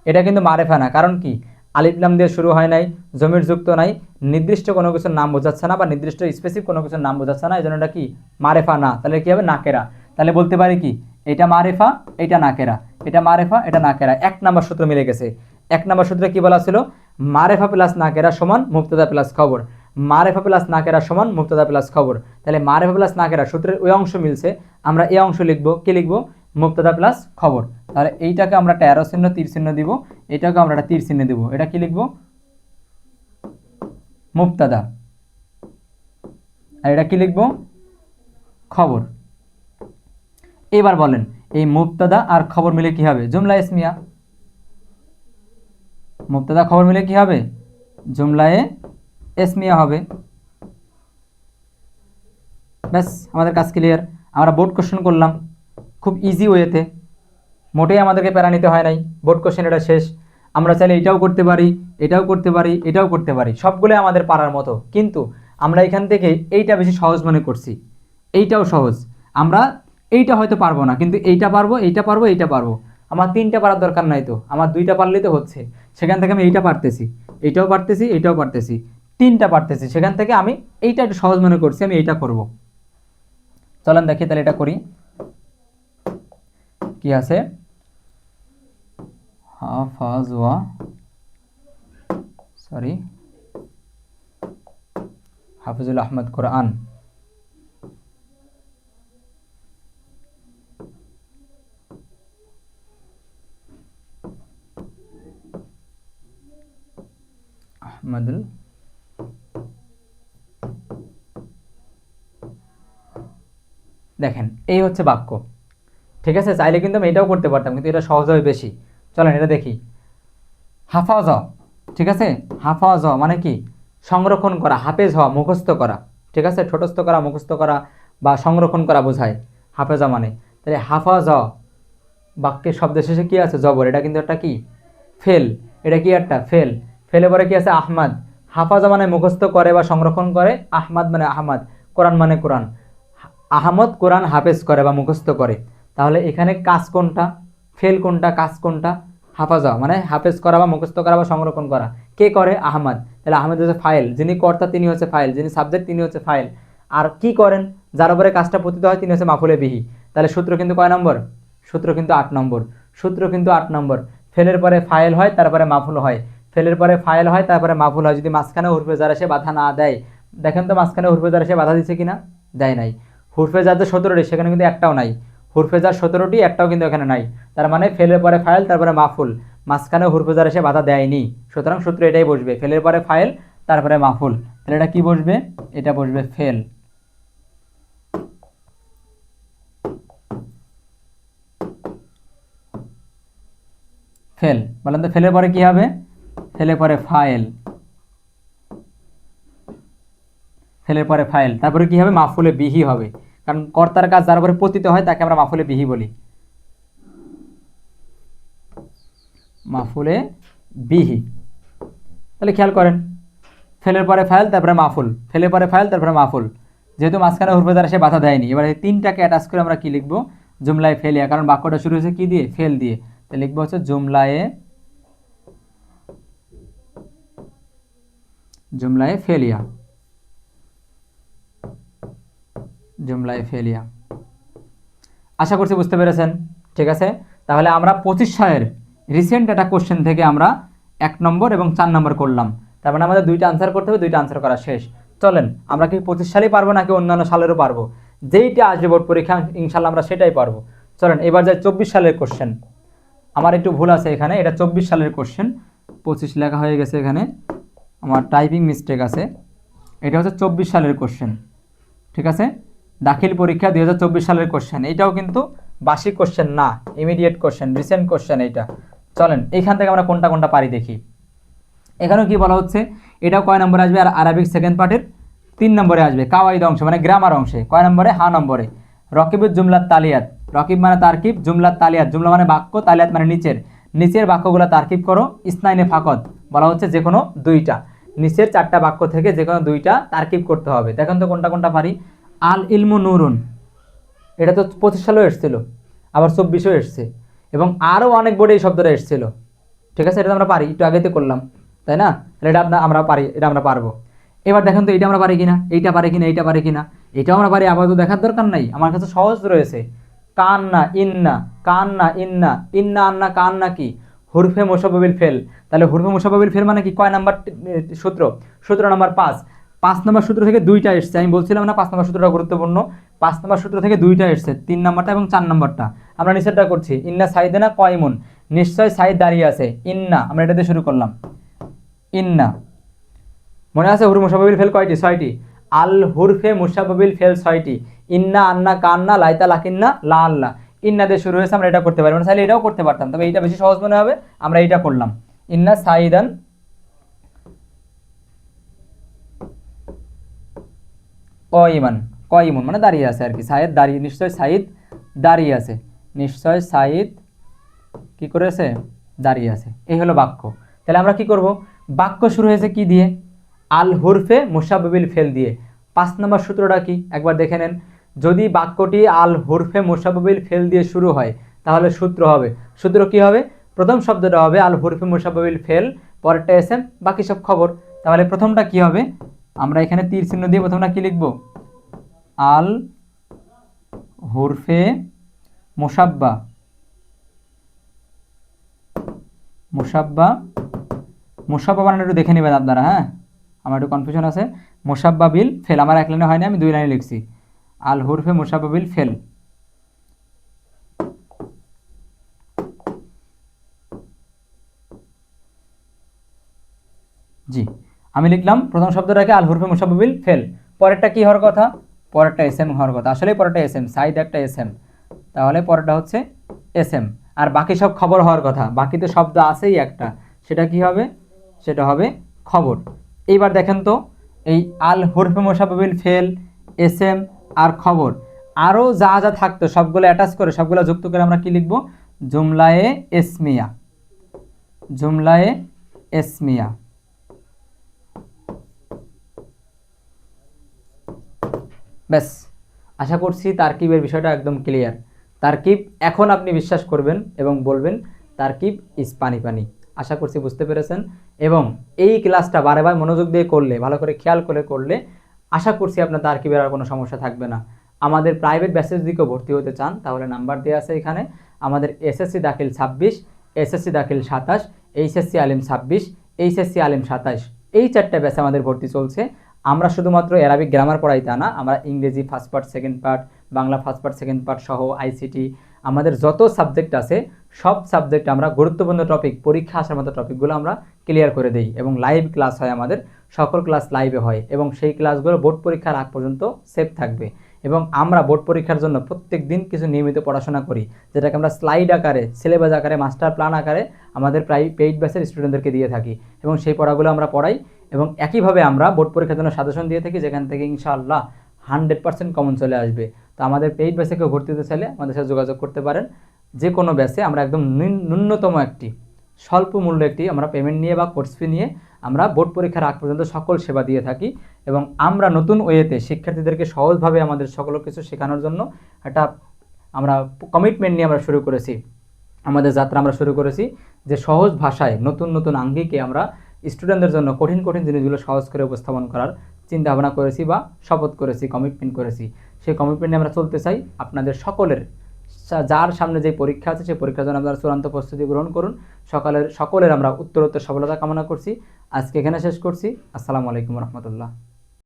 এটা কিন্তু মারেফা না, কারণ কি? আলিফ লাম দিয়ে শুরু হয় নাই, জমির যুক্ত নাই, নির্দিষ্ট কোনো কিছুর নাম বোঝাচ্ছে না, বা নির্দিষ্ট স্পেসিফিক কোনো কিছুর নাম বোঝাচ্ছে না, এই জন্য এটা কি? মারেফা না। তাহলে কি হবে? নাকেরা। তাহলে বলতে পারি কি? এটা মারেফা, এটা নাকেরা, এটা মারেফা, এটা নাকেরা। 1 নম্বর সূত্র মিলে গেছে। 1 নম্বর সূত্রে কি বলা ছিল? মারেফা প্লাস নাকেরা সমান মুবতাদা প্লাস খবর। মারেফা প্লাস নাকেরা সমান মুবতাদা প্লাস খবর। তাহলে মারেফা প্লাস নাকেরা সূত্রের ওই অংশ মিলছে, আমরা এই অংশ লিখব। কি লিখব? মুবতাদা প্লাস খবর। তাহলে এইটাকে আমরা একটা অ্যারো চিহ্ন, তীর চিহ্ন দিব, এটাকে আমরা একটা তীর চিহ্ন দিব। এটা কি লিখব? মুবতাদা। আর এটা কি লিখব? খবর। এবার বলেন, এই মুবতাদা আর খবর মিলে কি হবে? জুমলা ইসমিয়া। মুবতাদা খবর মিলে কি হবে? জুমলায়ে ইসমিয়া হবে। ব্যাস, আমাদের কাজ ক্লিয়ার। আমরা বোর্ড কোশ্চেন করলাম খুব ইজি ওয়েতে, মোটেই আমাদেরকে প্যারা নিতে হয় নাই। বোর্ড কোশ্চেন এটা শেষ। আমরা চাইলে এটাও করতে পারি, এটাও করতে পারি, এটাও করতে পারি, সবগুলো আমাদের পারার মতো। কিন্তু আমরা এখান থেকে এইটা বেশি সহজ মনে করছি। এইটাও সহজ, আমরা এইটা হয়তো পারবো না, কিন্তু এইটা পারবো, এইটা পারবো, এইটা পারবো। আমার 3টা পারার দরকার নাই তো, আমার 2টা পারলেই তো হচ্ছে। সেখান থেকে আমি এইটা পারতেছি, এইটাও পারতেছি, এইটাও পারতেছি, 3টা পারতেছি। সেখান থেকে আমি এইটা একটু সহজ মনে করছি, আমি এইটা করব। চলেন দেখি তাহলে এটা করি। কি আছে? হাফাজওয়া, সরি, হাফিজুল আহমদ কোরআন। আহমদুল দেখেন, এই হচ্ছে বাক্য। ঠিক আছে, চাইলে কিন্তু আমি এটাও করতে পারতাম, কিন্তু এটা সহজ হবে বেশি। চলেন এটা দেখি। হাফাজ, ঠিক আছে, হাফাজ মানে কি? সংরক্ষণ করা। হাফেজ হওয়া, মুখস্থ করা। ঠিক আছে, ঠোঁটস্থ করা, মুখস্থ করা বা সংরক্ষণ করা বোঝায় হাফেজা মানে। তাহলে হাফাজ, বাক্যের শব্দ শেষে কি আছে? জবর। এটা কিন্তু একটা কি? ফেল। এটা কি? একটা ফেল। ফেলে পরে কি আছে? আহমাদ। হাফাজা মানে মুখস্থ করে বা সংরক্ষণ করে, আহমাদ মানে আহমাদ, কোরআন মানে কোরআন। আহমদ কোরআন হাফেজ করে বা মুখস্থ করে। তাহলে এখানে কাজ কোনটা? ফেল কোনটা? কাজ কোনটা? হাফাজা মানে হাফেজ করা বা মুখস্থ করা বা সংরক্ষণ করা। কে করে? আহমদ। তাহলে আহমদ হচ্ছে ফাইল, যিনি কর্তা তিনি হচ্ছে ফাইল, যিনি সাবজেক্ট তিনি হচ্ছে ফাইল। আর কি করেন? যার উপরে কাজটা পতিত হয় তিনি হচ্ছে মাফুলে বিহি। তাহলে সূত্র কিন্তু কয় নম্বর? সূত্র কিন্তু 8 নম্বর। সূত্র কিন্তু 8 নম্বর। ফেলের পরে ফাইল হয়, তারপরে মাফুল হয়। ফেলের পরে ফাইল হয়, তারপরে মাফুল হয়, যদি মাঝখানে হুরফে জার এসে বাধা না দেয়। দেখেন তো মাঝখানে হুরফে জার এসে বাধা দিচ্ছে কিনা? দেয় নাই। হুরফে জার যে 17টি, সেখানে কিন্তু একটাও নাই। হুরফে জার 17টি, একটাও কিন্তু এখানে নাই। তার মানে ফেলের পরে ফাইল, তারপরে মাফুল, মাঝখানে হুরফে জার এসে বাধা দেয়নি। সুতরাং সূত্র এটাই বসবে, ফেলের পরে ফাইল, তারপরে মাফুল। তাহলে এটা কি বসবে? এটা বসবে ফেল। ফেল বলেন তো, ফেলের পরে কি হবে? ফেলের পরে ফাইল, ফেলের পরে ফাইল, তারপরে কি হবে? মাফুলে বিহি হবে। কারণ কর্তার কাজ যার উপরে পতিত হয় তাকে আমরা মাফুলে বিহি বলি। মাফুলে বিহি। তাহলে খেয়াল করেন, ফেলের পরে ফাইল, তারপরে মাফুল, ফেলের পরে ফাইল, তারপরে মাফুল। যেহেতু মাঝখানে হুরফে জার এসে বাধা দেয়নি, এবার এই 3টাকে অ্যাটাচ করে আমরা কি লিখবো? জুমলায়ে ফেলিয়া। কারণ বাক্যটা শুরু হয়েছে কি দিয়ে? ফেল দিয়ে। তাহলে লিখবো হচ্ছে জুমলায়ে, জুমলায়ে ফেলিয়া, জুমলায়ে ফেলিয়া। আশা করছি বুঝতে পেরেছেন। ঠিক আছে, তাহলে আমরা 25 সালের রিসেন্ট একটা কোশ্চেন থেকে আমরা 1 নম্বর এবং 4 নম্বর করলাম। তার মানে আমাদের 2টা আনসার করতে হবে, 2টা আনসার করা শেষ। চলেন, আমরা কি 25 সালেই পারবো নাকি অন্যান্য সালেরও পারবো? যেইটা আসবে বোর্ড পরীক্ষা ইনশাল্লাহ আমরা সেটাই পারবো। চলেন এবার যাই 24 সালের কোশ্চেন। আমার একটু ভুল আছে এখানে, এটা 24 সালের কোশ্চেন, 25 লেখা হয়ে গেছে এখানে, আমার টাইপিং মিস্টেক আছে। এটা হচ্ছে 24 সালের কোশ্চেন। ঠিক আছে, দাখিল পরীক্ষা 2024 সালের কোশ্চেন। এইটাও কিন্তু বাসি কোশ্চেন না, ইমিডিয়েট কোশ্চেন, রিসেন্ট কোশ্চেন এইটা। চলেন এইখান থেকে আমরা কোনটা কোনটা পারি দেখি। এখানেও কি বলা হচ্ছে? এটাও কয় নম্বর আসবে? আর আরবিক সেকেন্ড পার্টের 3 নম্বরে আসবে কাওয়াইদ অংশ মানে গ্রামার অংশে। কয় নম্বরে? হা নম্বরে। রকিবুল জুমলাত তালিয়াত, রকিব মানে তারকিব, জুমলাত তালিয়াত, জুমলা মানে বাক্য, তালিয়াত মানে নিচের, নিচের বাক্যগুলো তারকিব করো। ইসনাইনে ফাকত বলা হচ্ছে যে কোনো দুইটা, নিচের 4টা বাক্য থেকে যে কোনো দুইটা তারকিব করতে হবে। দেখেন তো কোনটা কোনটা পারি। আল ইলমু নুরুন, এটা তো 25 সালেও এসেছিল, আবার 24-এও এসছে, এবং আরও অনেক বোর্ডে এই শব্দটা এসেছিল। ঠিক আছে, এটা তো আমরা পারি, একটু আগেতে করলাম, তাই না? তাহলে এটা আমরা পারি, এটা আমরা পারবো। এবার দেখেন তো এটা আমরা পারি কিনা, এইটা পারি কিনা, এইটা পারি কিনা। এটাও আমরা পারি, আবার তো দেখার দরকার নাই, আমার কাছে সহজ রয়েছে। কান্না ইন্না, কান্না ইন্না, ইন্না আন্না কান্না কি? হুরফে মুশাব্বাবিল ফেল। তাহলে হুরফে মুশাব্বাবিল ফেল মানে কি? কয় নাম্বার সূত্র? সূত্র নাম্বার 5। 5 নম্বর সূত্র থেকে 2টা এসছে, আমি বলছিলাম না 5 নম্বর সূত্রটা গুরুত্বপূর্ণ। 5 নম্বর সূত্র থেকে 2টা এসছে, 3 নম্বরটা এবং 4 নম্বরটা। আমরা নিচেরটা করছি, ইন্না সাইদেনা কয়মুন, নিশ্চয় সাইদ দাঁড়িয়ে আছে। ইন্না, আমরা এটা দিয়ে শুরু করলাম। ইন্না, মনে আছে হুরফে মুশাব্বাবিল ফেল কয়টি? 6টি। আল হুরফে মুশাব্বাবিল ফেল 6টি। ইন্না আন্না কান্না লাইতা লাকিন্না লা আল্লাহ, ইন্না দিয়ে শুরু হয়েছে, আমরা এটা করতে পারি। মানে চাইলে এটাও করতে পারতাম, তবে এইটা বেশি সহজ মনে হবে, আমরা এইটা করলাম। ইন্না সাইদান কয়মান, কয়মুন মানে দাঁড়িয়ে আছে আর কি। সাইদ দাঁড়িয়ে, নিশ্চয় সাইদ দাঁড়িয়ে আছে, নিশ্চয় সাইদ কি করেছে? দাঁড়িয়ে আছে। এই হলো বাক্য। তাহলে আমরা কি করব? বাক্য শুরু হয়েছে কি দিয়ে? আল হুরফে মুশাব্বাবিল ফেল দিয়ে। 5 নম্বর সূত্রটা কি একবার দেখে নেন। যদি বাক্যটি আল হুরফে মুশাব্বাবিল ফেল দিয়ে শুরু হয়, তাহলে সূত্র হবে, সূত্র কি হবে? প্রথম শব্দটা হবে আল হুরফে মুশাব্বাবিল ফেল, পরেরটা এসএম, বাকি সব খবর। তাহলে প্রথমটা কি হবে? আমরা এখানে তীর চিহ্ন দিয়ে প্রথমটা কি লিখব? আল হুরফে মুশাব্বা, মুশাব্বা, মুশাব্বা বানানো একটু দেখে নেবেন আপনারা, হ্যাঁ, আমার একটু কনফিউশন আছে। মুশাব্বাবিল ফেল আমার 1 লাইনে হয়নি, আমি 2 লাইনে লিখছি। আল হুরফে মুশাব্বাবিল ফেল। জি, আমি লিখলাম প্রথম শব্দটাকে আল হুরফে মুশাব্বাবিল ফেল। পরেরটা কি হওয়ার কথা? পরেরটা এসএম হওয়ার কথা। আসলে পরেরটা এসএম, সাইদ একটা এসএম, তাহলে পরেরটা হচ্ছে এসএম। আর বাকি সব খবর হওয়ার কথা, বাকিতে শব্দ আছেই একটা, সেটা কি হবে? সেটা হবে খবর। এইবার দেখেন তো, এই আল হুরফে মুশাব্বাবিল ফেল, এসএম আর খবর, আরও যা যা থাকতো সবগুলো অ্যাটাচ করে, সবগুলো যুক্ত করে আমরা কি লিখব? জুমলায়ে ইসমিয়া, জুমলায়ে ইসমিয়া। ব্যাস, আশা করছি তারকিবের বিষয়টা একদম ক্লিয়ার। তারকিব এখন আপনি বিশ্বাস করবেন এবং বলবেন তারকিব ইজ পানি পানি। আশা করছি বুঝতে পেরেছেন, এবং এই ক্লাসটা বারবার মনোযোগ দিয়ে করলে, ভালো করে খেয়াল করে করলে, আশা করছি আপনার তারকিবের আর কোনো সমস্যা থাকবে না। আমাদের প্রাইভেট ব্যাচের দিকেও ভর্তি হতে চান, তাহলে নাম্বার দেওয়া আছে এখানে। আমাদের এসএসসি দাখিল 26, এসএসসি দাখিল 27, এইচএসসি আলিম 26, এইচএসসি আলিম 27, এই 4টা ব্যাচে আমাদের ভর্তি চলছে। আমরা শুধুমাত্র অ্যারাবিক গ্রামার পড়াই তা না, আমরা ইংরেজি first part, second part, Bangla first part, second part সহ আইসিটি, আমাদের যত সাবজেক্ট আছে সব সাবজেক্ট আমরা গুরুত্বপূর্ণ টপিক, পরীক্ষা আসার মতো টপিকগুলো আমরা ক্লিয়ার করে দিই, এবং লাইভ ক্লাস হয় আমাদের, সকল ক্লাস লাইভে হয়, এবং সেই ক্লাসগুলো বোর্ড পরীক্ষার আগ পর্যন্ত সেভ থাকবে। এবং আমরা বোর্ড পরীক্ষার জন্য প্রত্যেক দিন কিছু নিয়মিত পড়াশোনা করি, যেটাকে আমরা স্লাইড আকারে, সিলেবাস আকারে, মাস্টার প্ল্যান আকারে আমাদের প্রায় পেইড ব্যাচের স্টুডেন্টদেরকে দিয়ে থাকি, এবং সেই পড়াগুলো আমরা পড়াই। এবং একইভাবে আমরা বোর্ড পরীক্ষার জন্য সাজেশন দিয়ে থাকি, যেখান থেকে ইনশাআল্লাহ 100% কমন চলে আসবে। তো আমাদের পেইড ব্যাচে কেউ ভর্তি হতে চাইলে আমাদের সাথে যোগাযোগ করতে পারেন। যে কোনো ব্যাচে আমরা একদম ন্যূনতম একটি স্বল্প মূল্য একটি আমরা পেমেন্ট নিয়ে বা কোর্স ফি নিয়ে আমরা বোর্ড পরীক্ষার আগ পর্যন্ত সকল সেবা দিয়ে থাকি। এবং আমরা নতুন ওয়েতে শিক্ষার্থীদেরকে সহজভাবে আমাদের সকল কিছু শেখানোর জন্য একটা আমরা কমিটমেন্ট নিয়ে আমরা শুরু করেছি, আমাদের যাত্রা আমরা শুরু করেছি, যে সহজ ভাষায় নতুন নতুন আঙ্গিকে আমরা স্টুডেন্টদের জন্য কঠিন কঠিন জিনিসগুলো সহজ করে উপস্থাপন করার চিন্তা ভাবনা করেছি বা শপথ করেছি, কমিটমেন্ট করেছি। সেই কমিটমেন্টে আমরা চলতে চাই। আপনাদের সকলের যার সামনে যে পরীক্ষা আছে সেই পরীক্ষার জন্য আপনারা চূড়ান্ত প্রস্তুতি গ্রহণ করুন। সকলের আমরা উত্তরোত্তর সফলতা কামনা করছি। আজকে এখানে শেষ করছি। আসসালামু আলাইকুম রহমতুল্লাহ।